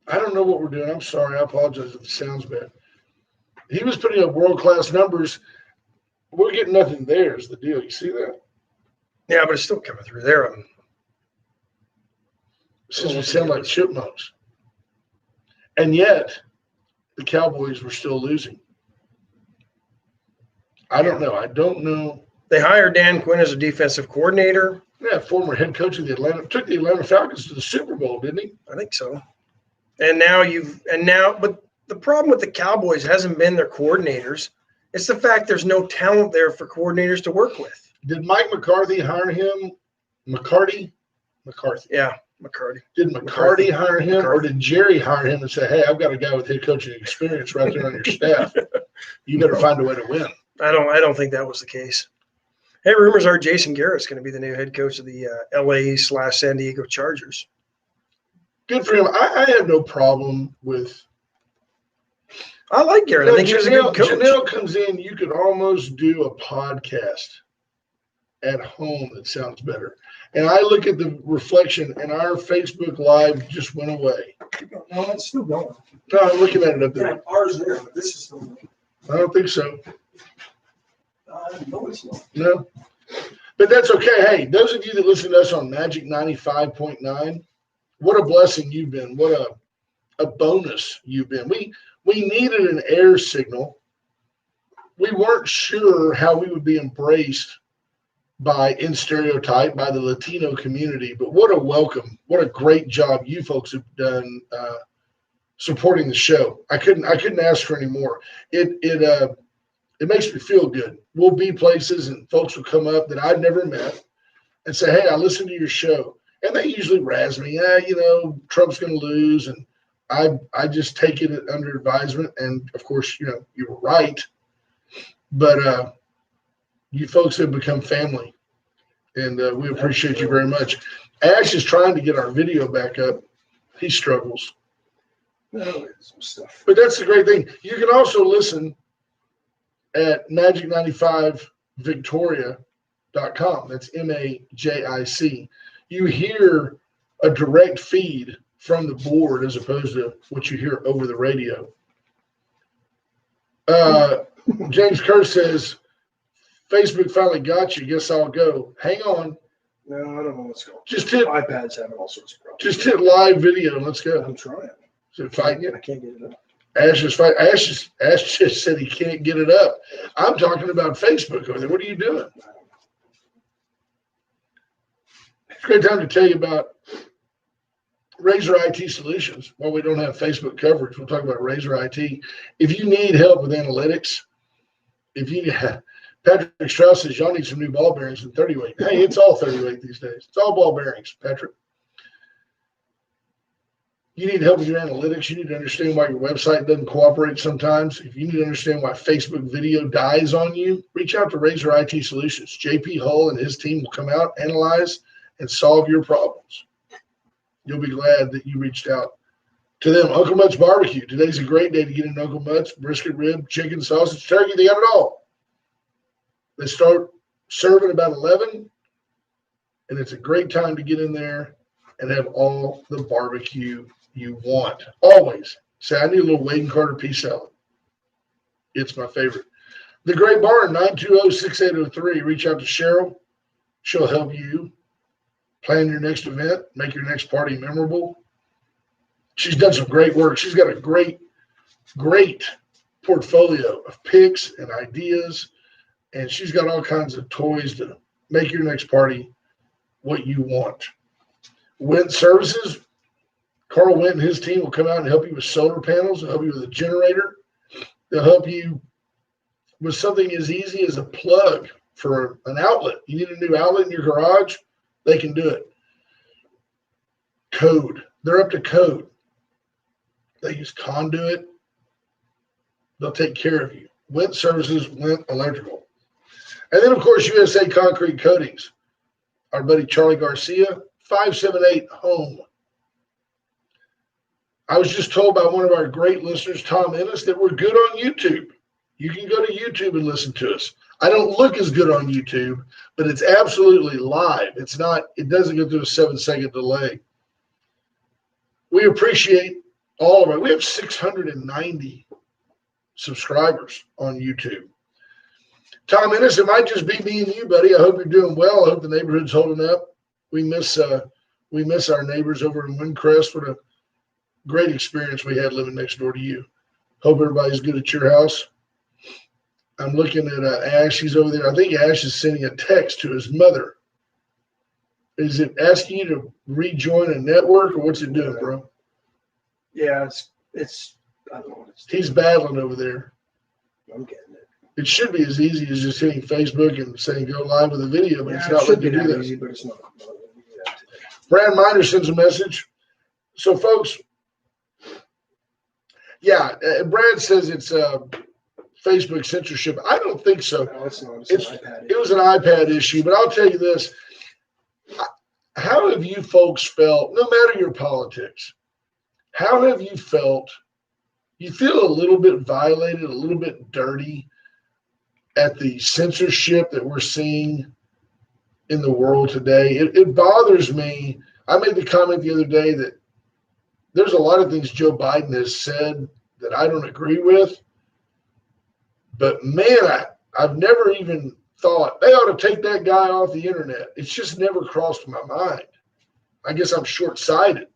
A: I don't know what we're doing. I'm sorry. I apologize if it sounds bad. He was putting up world-class numbers. We're getting nothing there is the deal. You see that?
B: Yeah, but it's still coming through there.
A: Since we sound like chipmunks. And yet, the Cowboys were still losing. I don't know.
B: They hired Dan Quinn as a defensive coordinator.
A: Yeah, former head coach of took the Atlanta Falcons to the Super Bowl, didn't he?
B: I think so. But the problem with the Cowboys hasn't been their coordinators. It's the fact there's no talent there for coordinators to work with.
A: Did Mike McCarthy hire him? McCarthy?
B: Yeah, McCarty.
A: Did McCarty hire him, or did Jerry hire him and say, "Hey, I've got a guy with head coaching experience right there on your staff. You better find a way to win"?
B: I don't think that was the case. Hey, rumors are Jason Garrett's going to be the new head coach of the LA/San Diego Chargers.
A: Good for him. I have no problem with.
B: I like Garrett. I think he was a good coach.
A: Janelle comes in. You could almost do a podcast at home that sounds better. And I look at the reflection, and our Facebook Live just went away.
B: No, it's still going.
A: No, I'm looking at it up there.
B: Ours there, but this is still going.
A: I don't think so.
B: No, it's not.
A: No. But that's okay. Hey, those of you that listen to us on Magic 95.9, what a blessing you've been. What a bonus you've been. We needed an air signal. We weren't sure how we would be embraced in stereotype by the Latino community, but what a welcome. What a great job you folks have done supporting the show. I couldn't ask for any more. It makes me feel good. We'll be places and folks will come up that I've never met and say, "Hey, I listened to your show." And they usually razz me. Trump's going to lose. And I just take it under advisement. And of course, you were right. But you folks have become family. And we appreciate you very much. Ash is trying to get our video back up. He struggles.
B: No, some stuff.
A: But that's the great thing. You can also listen at Magic95Victoria.com. That's MAJIC. You hear a direct feed from the board as opposed to what you hear over the radio. James Kerr says, Facebook finally got you. Guess I'll go. Hang on.
B: No, I don't know what's going on.
A: Just hit
B: iPads having all sorts of problems.
A: Just hit live video and let's go.
B: I'm trying.
A: Is it fighting you?
B: I can't get it up.
A: Ash is fighting. Ash just said he can't get it up. I'm talking about Facebook over there. What are you doing? It's a great time to tell you about Razor IT Solutions. While we don't have Facebook coverage, we'll talk about Razor IT. If you need help with analytics, Patrick Strauss says y'all need some new ball bearings in 30 weight. Hey, it's all 30 weight these days. It's all ball bearings, Patrick. You need help with your analytics. You need to understand why your website doesn't cooperate sometimes. If you need to understand why Facebook video dies on you, reach out to Razor IT Solutions. JP Hull and his team will come out, analyze, and solve your problems. You'll be glad that you reached out to them. Uncle Mutt's Barbecue. Today's a great day to get in Uncle Mutt's. Brisket, rib, chicken, sausage, turkey. They got it all. They start serving about 11, and it's a great time to get in there and have all the barbecue you want. Always say, I need a little Wade and Carter pea salad. It's my favorite. The Great Barn, 920-6803. Reach out to Cheryl. She'll help you plan your next event, make your next party memorable. She's done some great work. She's got a great portfolio of picks and ideas, and she's got all kinds of toys to make your next party what you want. Went Services, Carl Went and his team will come out and help you with solar panels. They'll help you with a generator. They'll help you with something as easy as a plug for an outlet. You need a new outlet in your garage, they can do it. Code. They're up to code. They use conduit. They'll take care of you. Went Services, Went Electrical. And then, of course, USA Concrete Coatings. Our buddy Charlie Garcia, 578-HOME. I was just told by one of our great listeners, Tom Ennis, that we're good on YouTube. You can go to YouTube and listen to us. I don't look as good on YouTube, but it's absolutely live. It doesn't go through a 7-second delay. We appreciate all of it. We have 690 subscribers on YouTube. Tom Ennis, it might just be me and you, buddy. I hope you're doing well. I hope the neighborhood's holding up. We miss our neighbors over in Windcrest. What a great experience we had living next door to you. Hope everybody's good at your house. I'm looking at Ash. He's over there. I think Ash is sending a text to his mother. Is it asking you to rejoin a network, or what's it doing, bro?
B: Yeah, it's I don't know what it's doing.
A: He's battling over there.
B: I'm getting it.
A: It should be as easy as just hitting Facebook and saying go live with a video, but it's
B: Yeah,
A: not
B: it should
A: letting
B: be
A: you do
B: that
A: that.
B: easy, but it's not.
A: Brad Miner sends a message. So, folks, yeah, Brad says it's Facebook censorship. I don't think so.
B: No, it's not.
A: It's-
B: An iPad.
A: It was an iPad issue, but I'll tell you this. How have you folks felt, no matter your politics, how have you felt? You feel a little bit violated, a little bit dirty at the censorship that we're seeing in the world today. It bothers me. I made the comment the other day that there's a lot of things Joe Biden has said that I don't agree with. But man, I've never even thought they ought to take that guy off the internet. It's just never crossed my mind. I guess I'm short-sighted.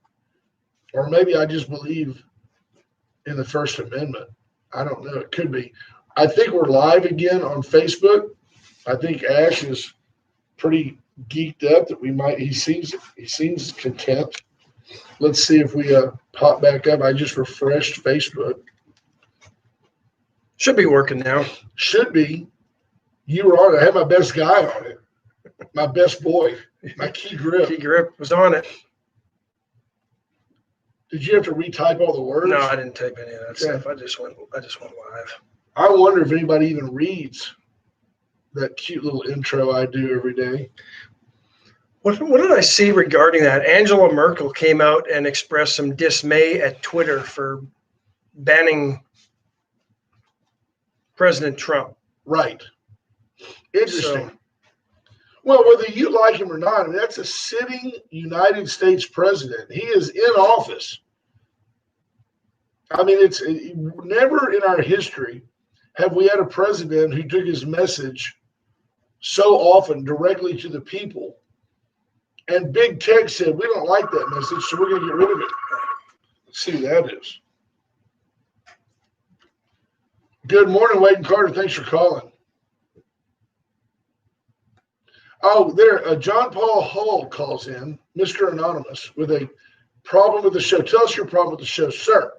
A: Or maybe I just believe in the First Amendment. I don't know. It could be. I think we're live again on Facebook. I think Ash is pretty geeked up that he seems content. Let's see if we pop back up. I just refreshed Facebook.
B: Should be working now.
A: Should be. You were on it. I had my best guy on it. My best boy. My key grip.
B: Key grip was on it.
A: Did you have to retype all the words?
B: No, I didn't type any of that
A: Okay.
B: stuff. I just went live.
A: I wonder if anybody even reads that cute little intro I do every day.
B: What did I see regarding that? Angela Merkel came out and expressed some dismay at Twitter for banning President Trump.
A: Right. Interesting.
B: So-
A: Well, whether you like him or not, I mean, that's a sitting United States president. He is in office. I mean, it's never in our history have we had a president who took his message so often directly to the people. And big tech said, we don't like that message, so we're going to get rid of it. Let's see who that is. Good morning, Wade and Carter. Thanks for calling. Oh, there, John Paul Hull calls in, Mr. Anonymous, with a Problem with the show. Tell us your problem with the show, sir.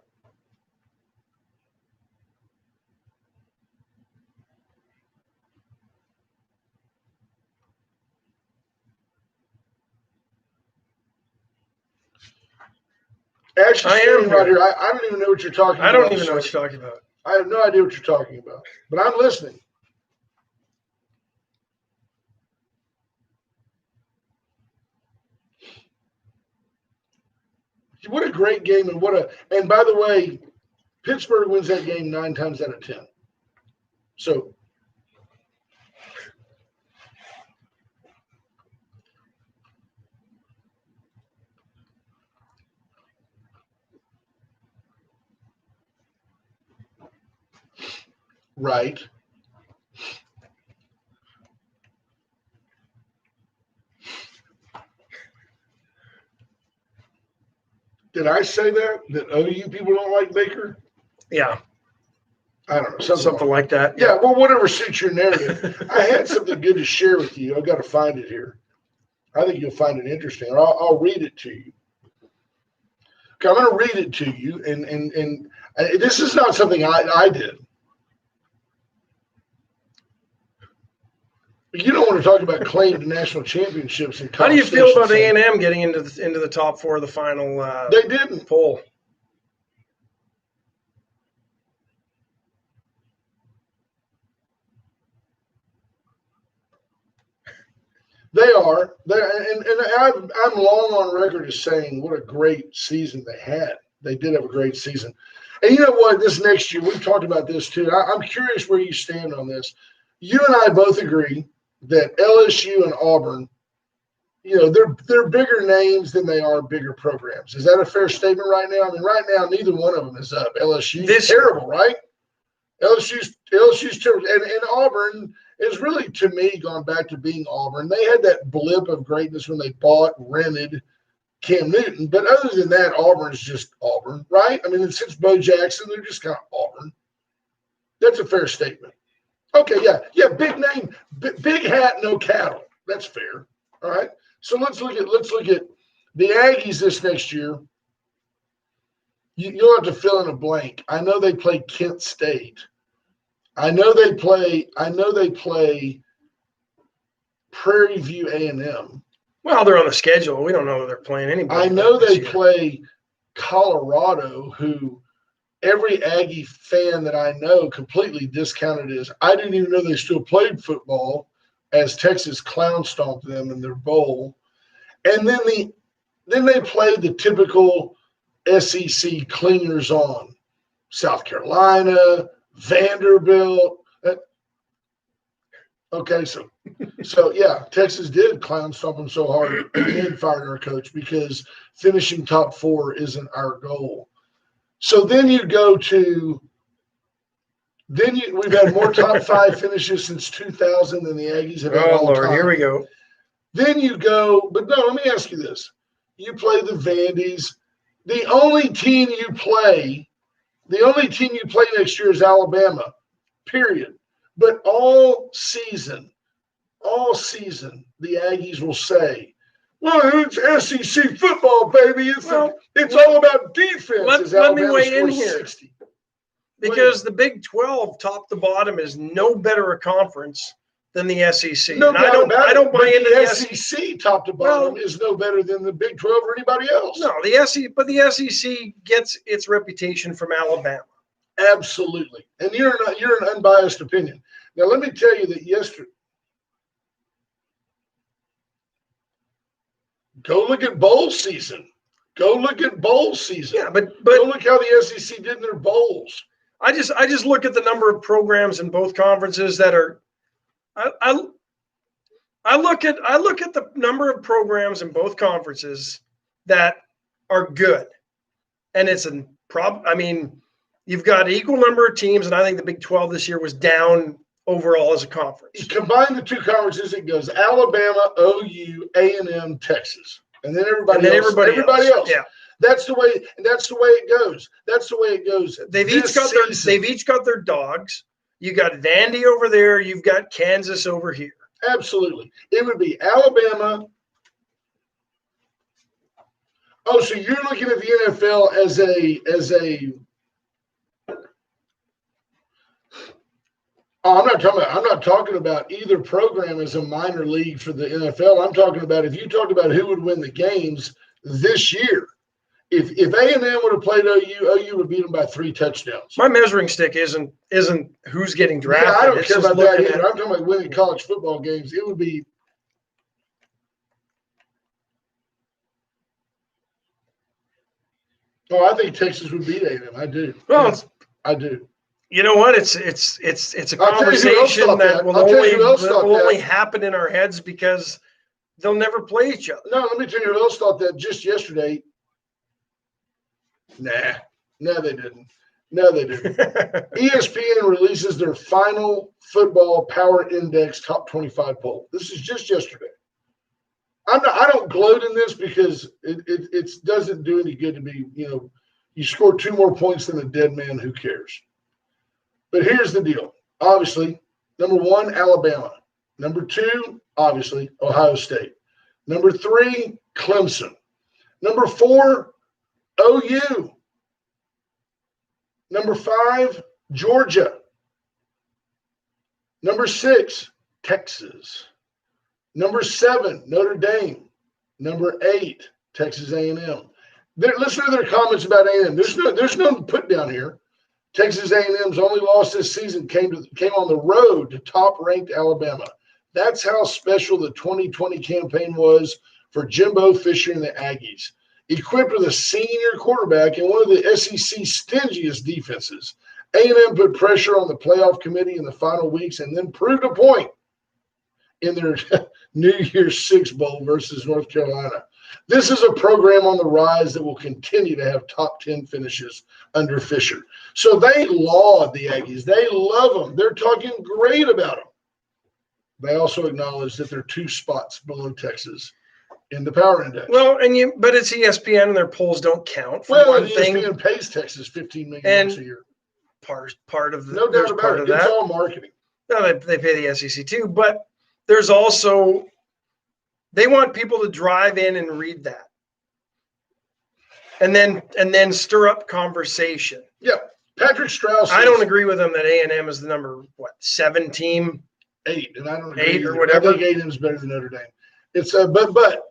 A: Actually,
B: I am
A: standing right
B: here.
A: here. I don't even know what you're talking about.
B: I don't even know
A: sir.
B: what you're talking about.
A: I have no idea what you're talking about, but I'm listening. What a great game, and and by the way, Pittsburgh wins that game 9 times out of 10. So right. Did I say that OU people don't like Baker?
B: Yeah,
A: I don't know.
B: something like that.
A: Yeah, well, whatever suits your narrative. I had something good to share with you. I've got to find it here. I think you'll find it interesting. Or I'll read it to you. Okay, I'm going to read it to you, and this is not something I did. You don't want to talk about claimed national championships in
B: How do you
A: College
B: feel
A: Station,
B: about
A: so
B: A&M getting into the top 4 of the final
A: They didn't.
B: poll?
A: They are. I'm long on record as saying what a great season they had. They did have a great season. And you know what? This next year, we've talked about this too. I'm curious where you stand on this. You and I both agree that LSU and Auburn, they're bigger names than they are bigger programs. Is that a fair statement right now? I mean, right now, neither one of them is up. LSU's terrible, right? LSU's terrible. And Auburn is really, to me, gone back to being Auburn. They had that blip of greatness when they rented Cam Newton. But other than that, Auburn's just Auburn, right? I mean, since Bo Jackson, they're just kind of Auburn. That's a fair statement. Okay, yeah, big name, big hat, no cattle. That's fair. All right. So let's look at the Aggies this next year. You'll have to fill in a blank. I know they play Kent State. I know they play Prairie View A&M.
B: Well, they're on the schedule. We don't know if they're playing anybody.
A: I know
B: this
A: they
B: year.
A: play Colorado, who every Aggie fan that I know completely discounted as I didn't even know they still played football, as Texas clown stomped them in their bowl. And then they played the typical SEC clingers on South Carolina, Vanderbilt. Okay, so yeah, Texas did clown stomp them so hard and then fired our coach because finishing top 4 isn't our goal. So then you go to we've had more top 5 finishes since 2000 than the Aggies have had
B: Oh,
A: all
B: Lord,
A: time.
B: here we go.
A: Then you go, but no, let me ask you this. You play the Vandies. The only team you play next year is Alabama, period. But all season, the Aggies will say, well, it's SEC football, baby. It's all about defense.
B: Let me weigh in here.
A: 60.
B: Because the Big 12, top to bottom, is no better a conference than the SEC.
A: No,
B: and I don't buy into the
A: SEC top to bottom is no better than the Big 12 or anybody else.
B: No, the SEC gets its reputation from Alabama.
A: Absolutely. And you're an unbiased opinion. Now let me tell you that yesterday. Go look at bowl season.
B: Yeah, but
A: go look how the SEC did in their bowls.
B: I just look at the number of programs in both conferences that are. I look at the number of programs in both conferences that are good, and it's a problem. I mean, you've got an equal number of teams, and I think the Big 12 this year was down overall as a conference.
A: You combine the two conferences, it goes Alabama, OU, A&M, Texas, and then everybody else.
B: Yeah.
A: That's the way it goes.
B: They've each got their dogs. You got Vandy over there. You've got Kansas over here.
A: Absolutely. It would be Alabama, Oh, so you're looking at the NFL as a. Oh, I'm not talking about either program as a minor league for the NFL. I'm talking about if you talked about who would win the games this year. If A&M would have played OU would beat them by 3 touchdowns.
B: My measuring stick isn't who's getting drafted.
A: Yeah, I don't
B: It's
A: care
B: just
A: about that
B: looking
A: either.
B: at-
A: I'm talking about winning college football games. It would be. Oh, I think Texas would beat A&M. I do.
B: Well,
A: I do.
B: you know what? It's a
A: I'll tell you who else
B: conversation
A: thought
B: that
A: that.
B: will
A: I'll tell you who else thought
B: only
A: that.
B: happen in our heads because they'll never play each other.
A: No, let me tell you who else thought that just yesterday. Nah, no, they didn't. No, they didn't. ESPN releases their final football power index top 25 poll. This is just yesterday. I don't gloat in this because it doesn't do any good to be, you score 2 more points than a dead man. Who cares? But here's the deal. Obviously, number 1, Alabama. Number 2, obviously, Ohio State. Number 3, Clemson. Number 4, OU. Number 5, Georgia. Number 6, Texas. Number 7, Notre Dame. Number 8, Texas A&M. Listen to their comments about A&M. There's no put down here. Texas A&M's only loss this season came on the road to top-ranked Alabama. That's how special the 2020 campaign was for Jimbo Fisher and the Aggies. Equipped with a senior quarterback and one of the SEC stingiest defenses, A&M put pressure on the playoff committee in the final weeks and then proved a point in their New Year's Six Bowl versus North Carolina. This is a program on the rise that will continue to have top 10 finishes under Fisher. So they laud the Aggies. They love them. They're talking great about them. They also acknowledge that they're 2 spots below Texas in the power index.
B: Well, but it's ESPN and their polls don't count. For
A: Well,
B: one
A: ESPN
B: thing,
A: pays Texas $15 million a year.
B: part of the
A: No
B: there's
A: doubt
B: part
A: about
B: of
A: it. It's
B: that.
A: all marketing.
B: No, they pay the SEC too, but there's also they want people to drive in and read that, and then stir up conversation.
A: Yeah, Patrick Strauss.
B: I don't agree with them that A&M is the number 7 team.
A: 8, and I don't agree
B: 8 or
A: either.
B: whatever.
A: I think A&M is better than Notre Dame. It's but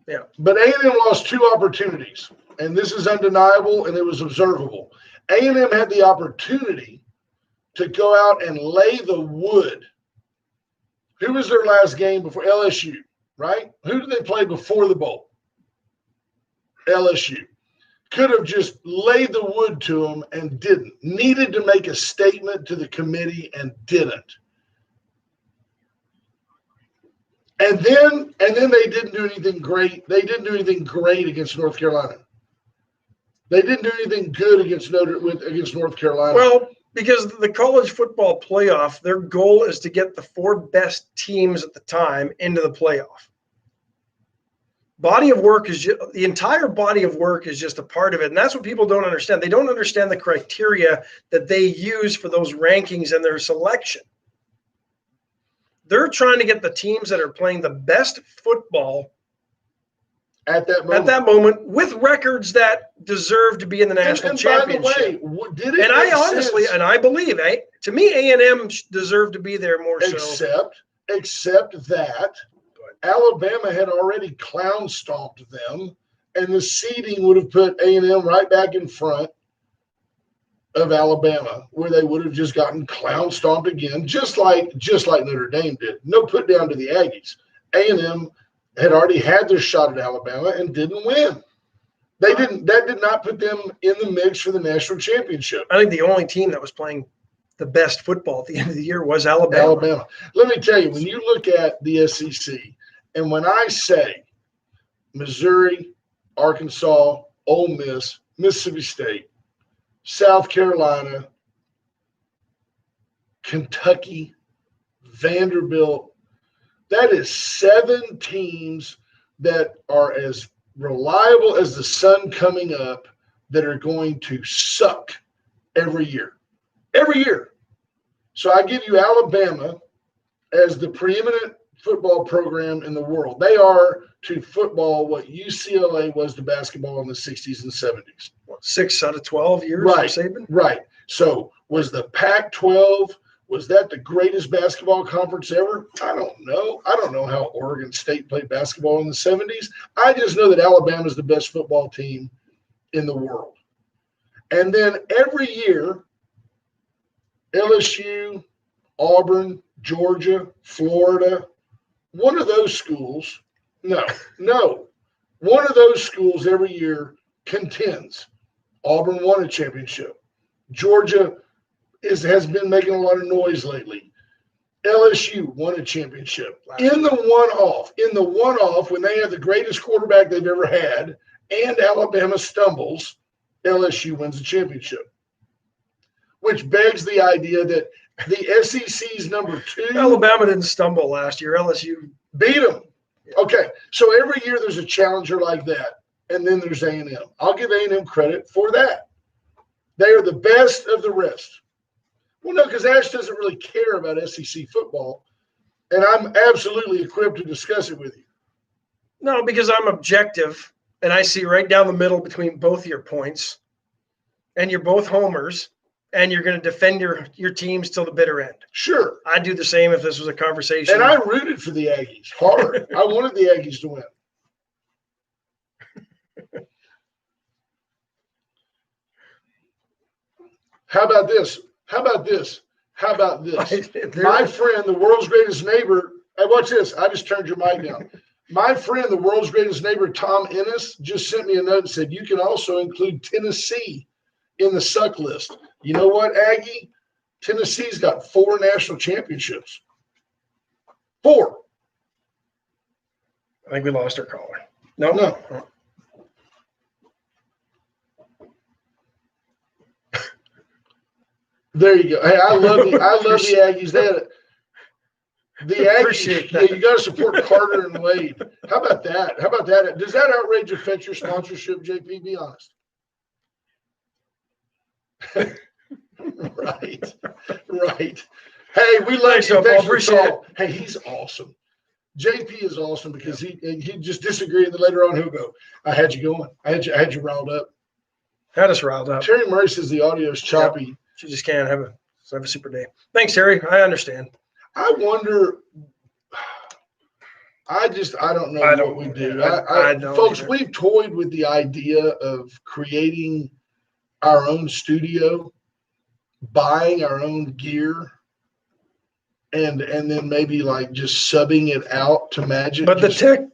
B: Yeah.
A: But A&M lost 2 opportunities, and this is undeniable, and it was observable. A&M had the opportunity to go out and lay the wood. Who was their last game before LSU, right? Who did they play before the bowl? LSU. Could have just laid the wood to them and didn't. Needed to make a statement to the committee and didn't. And then they didn't do anything great. They didn't do anything great against North Carolina. They didn't do anything good against North Carolina.
B: Well, because the college football playoff, their goal is to get the 4 best teams at the time into the playoff. Body of work is the entire body of work is just a part of it. And that's what people don't understand. They don't understand the criteria that they use for those rankings and their selection. They're trying to get the teams that are playing the best football
A: at that
B: moment with records that deserve to be in the national championship.
A: By the way, did it
B: and I honestly, and I believe, to me, A&M deserve to be there more so.
A: Except that Alabama had already clown stomped them, and the seeding would have put A&M right back in front of Alabama, where they would have just gotten clown stomped again, just like Notre Dame did. No put down to the Aggies. A&M had already had their shot at Alabama and didn't win. That did not put them in the mix for the national championship.
B: I think the only team that was playing the best football at the end of the year was Alabama.
A: Let me tell you, when you look at the SEC, and when I say Missouri, Arkansas, Ole Miss, Mississippi State, South Carolina, Kentucky, Vanderbilt, that is 7 teams that are as reliable as the sun coming up that are going to suck every year. Every year. So I give you Alabama as the preeminent football program in the world. They are to football what UCLA was to basketball in the 60s and 70s.
B: What, 6 out of 12 years
A: Right.
B: for Saban?
A: Right. So was the Pac-12, was that the greatest basketball conference ever? I don't know. I don't know how Oregon State played basketball in the 70s. I just know that Alabama is the best football team in the world. And then every year, LSU, Auburn, Georgia, Florida, one of those schools, one of those schools every year contends. Auburn won a championship. Georgia has been making a lot of noise lately. LSU won a championship. In the one-off, when they have the greatest quarterback they've ever had, and Alabama stumbles, LSU wins the championship. Which begs the idea that the SEC's number 2.
B: Alabama didn't stumble last year. LSU
A: beat them. Okay, so every year there's a challenger like that, and then there's A&M. I'll give A&M credit for that. They are the best of the rest. Well, no, because Ash doesn't really care about SEC football, and I'm absolutely equipped to discuss it with you.
B: No, because I'm objective, and I see right down the middle between both your points, and you're both homers, and you're going to defend your teams till the bitter end.
A: Sure.
B: I'd do the same if this was a conversation.
A: And I rooted for the Aggies hard. I wanted the Aggies to win. How about this? My friend, the world's greatest neighbor. Hey, watch this. I just turned your mic down. My friend, the world's greatest neighbor, Tom Ennis, just sent me a note and said, you can also include Tennessee in the suck list. You know what, Aggie? Tennessee's got 4 national championships. 4.
B: I think we lost our caller. No.
A: There you go. Hey, I love the Aggies. They had the Aggies. Yeah, you got to support Carter and Wade. How about that? Does that outrage affect your sponsorship, JP? Be honest. Right. Hey, we like you. Thanks for the call. Hey, he's awesome. JP is awesome because he just disagreed, and then later on he'll go, I had you going. I had you riled up.
B: Had us riled up.
A: Terry Murray says the audio is choppy.
B: Yep. She just can't have a super day. Thanks, Terry. I understand.
A: I wonder. I don't know what we do. I don't folks, either. We've toyed with the idea of creating our own studio, buying our own gear, and then maybe like just subbing it out to Magic.
B: But the tech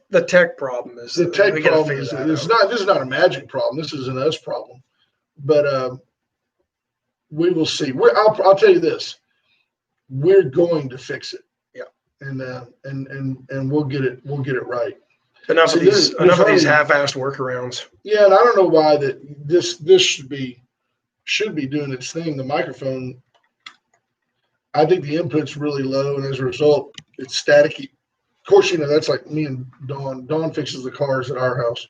B: problem is
A: the tech problem. This is not a Magic problem. This is an us problem. But we will see. I'll tell you this: we're going to fix it. Yeah, and we'll get it. We'll get it right.
B: Enough of these half-assed workarounds.
A: Yeah, and I don't know why that this should be doing its thing. The microphone, I think the input's really low, and as a result, it's staticky. Of course, that's like me and Dawn. Dawn fixes the cars at our house.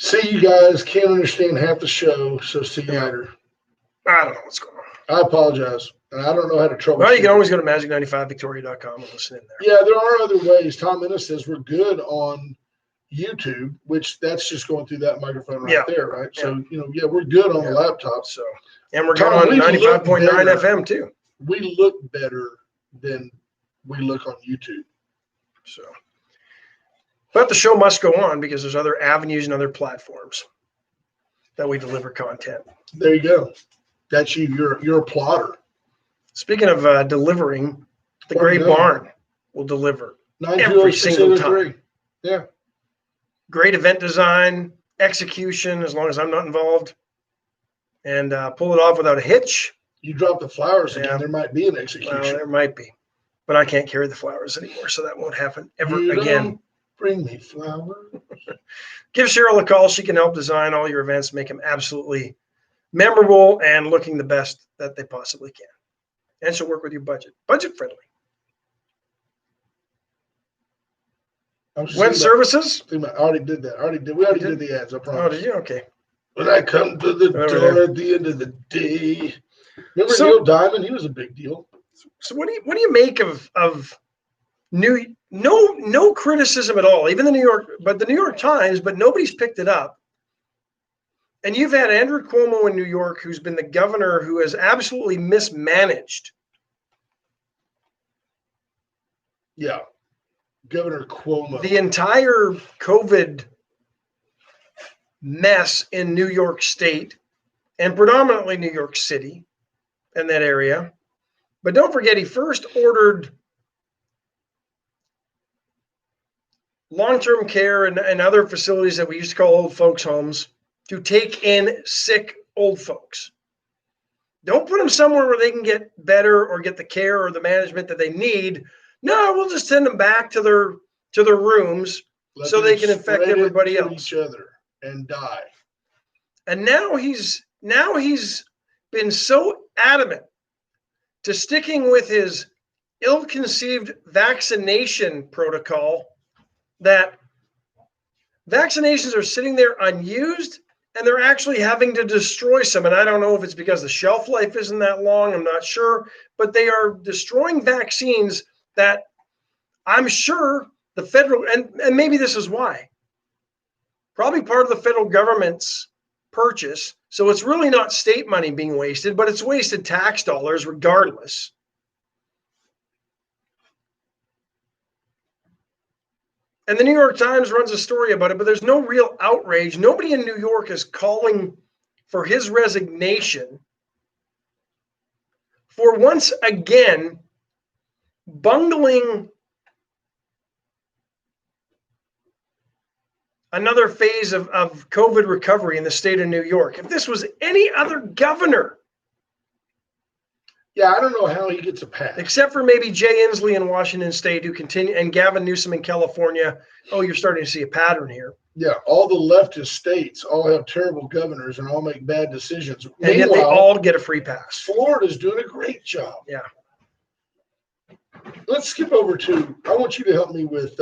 A: See you guys. Can't understand half the show, so see you later.
B: I don't know what's going on.
A: I apologize. And I don't know how to troubleshoot.
B: Well, you can always go to magic95victoria.com and listen in there.
A: Yeah, there are other ways. Tom Ennis says we're good on YouTube, which that's just going through that microphone there, right? Yeah. So, we're good on the laptop.
B: So, and we're good on 95.9 FM too.
A: We look better than we look on YouTube.
B: So. But the show must go on because there's other avenues and other platforms that we deliver content.
A: There you go. That's you. You're a plotter.
B: Speaking of delivering, the Gray Barn will deliver every single time.
A: Yeah.
B: Great event design, execution, as long as I'm not involved, and pull it off without a hitch.
A: You drop the flowers again, there might be an execution.
B: Well, there might be, but I can't carry the flowers anymore, so that won't happen ever again.
A: Bring me flowers.
B: Give Cheryl a call. She can help design all your events, make them absolutely memorable and looking the best that they possibly can. And she'll work with your budget friendly. When services?
A: I already did that. We already did the ads, I promise.
B: Oh, did you? Okay.
A: When I come to the door at the end of the day. Remember Neil Diamond? He was a big deal.
B: So what do you make of no criticism at all, even the New York Times, but nobody's picked it up. And you've had Andrew Cuomo in New York, who's been the governor, who has absolutely mismanaged.
A: Yeah. Governor Cuomo.
B: The entire COVID mess in New York State and predominantly New York City and that area. But don't forget, he first ordered long-term care and other facilities that we used to call old folks' homes to take in sick old folks. Don't put them somewhere where they can get better or get the care or the management that they need. No, we'll just send them back to their rooms so they can infect everybody else.
A: Each other and die.
B: And now he's been so adamant to sticking with his ill-conceived vaccination protocol that vaccinations are sitting there unused and they're actually having to destroy some. And I don't know if it's because the shelf life isn't that long, I'm not sure, but they are destroying vaccines that I'm sure the federal, and maybe this is why, probably part of the federal government's purchase. So it's really not state money being wasted, but it's wasted tax dollars regardless. And the New York Times runs a story about it, but there's no real outrage. Nobody in New York is calling for his resignation for once again bungling another phase of COVID recovery in the state of New York. If this was any other governor,
A: yeah, I don't know how he gets a pass.
B: Except for maybe Jay Inslee in Washington State, who continue, and Gavin Newsom in California. Oh, you're starting to see a pattern here.
A: Yeah, all the leftist states all have terrible governors and all make bad decisions.
B: And yet they all get a free pass.
A: Florida's doing a great job.
B: Yeah.
A: Let's skip over to, I want you to help me with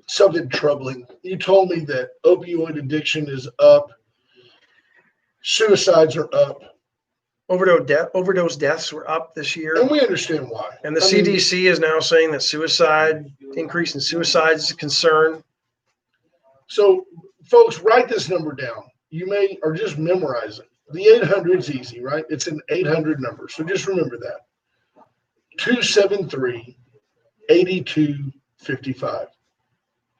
A: something troubling. You told me that opioid addiction is up. Suicides are up.
B: Overdose deaths were up this year.
A: And we understand why.
B: And the CDC is now saying that increase in suicides is a concern.
A: So, folks, write this number down. You may, or just memorize it. The 800 is easy, right? It's an 800 number. So just remember that. 273-8255.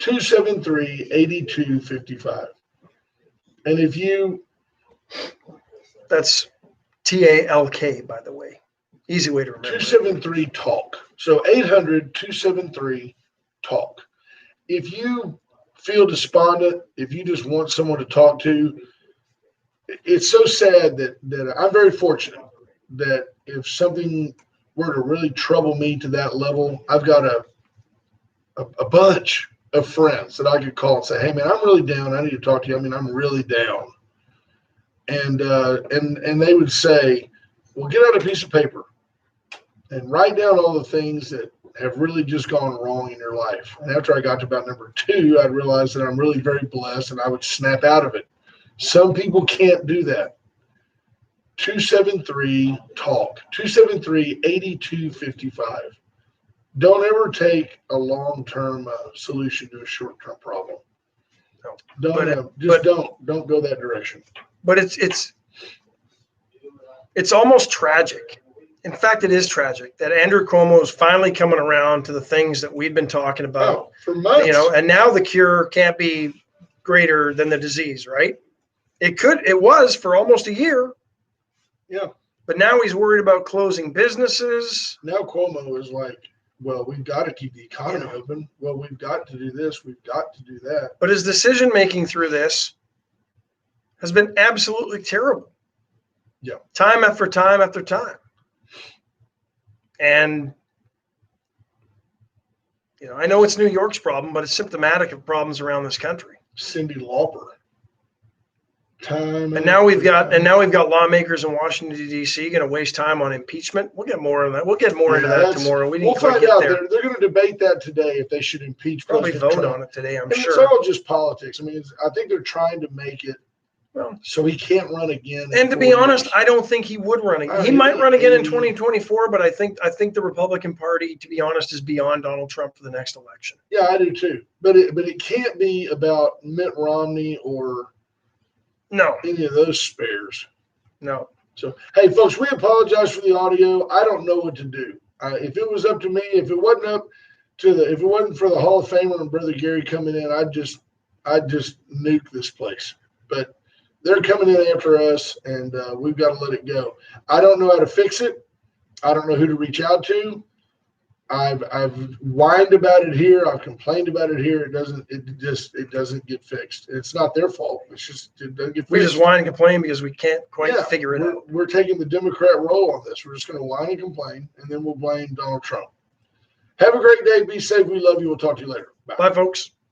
A: 273-8255. And if you...
B: That's TALK, by the way. Easy way to remember.
A: 273-TALK. So 800-273-TALK. If you feel despondent, if you just want someone to talk to, it's so sad that I'm very fortunate that if something were to really trouble me to that level, I've got a bunch of friends that I could call and say, hey, man, I'm really down. I need to talk to you. I mean, I'm really down. And they would say, well, get out a piece of paper and write down all the things that have really just gone wrong in your life. And after I got to about number 2, I'd realize that I'm really very blessed and I would snap out of it. Some people can't do that. 273-TALK, 273-8255. Don't ever take a long-term solution to a short-term problem. Don't go that direction.
B: But it's almost tragic. In fact, it is tragic that Andrew Cuomo is finally coming around to the things that we've been talking about
A: for months.
B: And now the cure can't be greater than the disease, right? It was for almost a year.
A: Yeah.
B: But now he's worried about closing businesses.
A: Now Cuomo is like, well, we've got to keep the economy open. Well, we've got to do this. We've got to do that.
B: But his decision-making through this has been absolutely terrible.
A: Yeah.
B: Time after time after time. And, I know it's New York's problem, but it's symptomatic of problems around this country.
A: Cyndi Lauper.
B: And now we've got lawmakers in Washington, D.C. going to waste time on impeachment. We'll get more on that. We'll get more into that tomorrow.
A: We'll find out. They're going to debate that today if they should impeach
B: Probably
A: President
B: vote
A: Trump.
B: on it today, I'm
A: and
B: sure.
A: It's all just politics. I mean, I think they're trying to make it
B: Well,
A: So he can't run again. in
B: and to be
A: 4
B: honest,
A: years.
B: I don't think he would run again. He
A: he-
B: might run again in
A: he-
B: 2024, but I think the Republican Party, to be honest, is beyond Donald Trump for the next election.
A: Yeah, I do too. But it can't be about Mitt Romney or
B: No,
A: any of those spares.
B: no.
A: So, hey, folks, we apologize for the audio. I don't know what to do. If it was up to me, if it wasn't for the Hall of Famer and Brother Gary coming in, I'd just nuke this place. But they're coming in after us, and we've got to let it go. I don't know how to fix it. I don't know who to reach out to. I've whined about it here. I've complained about it here. It doesn't get fixed. It's not their fault. It's just it doesn't get fixed.
B: We just whine and complain because we can't quite figure it
A: we're,
B: out.
A: We're taking the Democrat role on this. We're just going to whine and complain, and then we'll blame Donald Trump. Have a great day. Be safe. We love you. We'll talk to you later. Bye.
B: Bye, folks.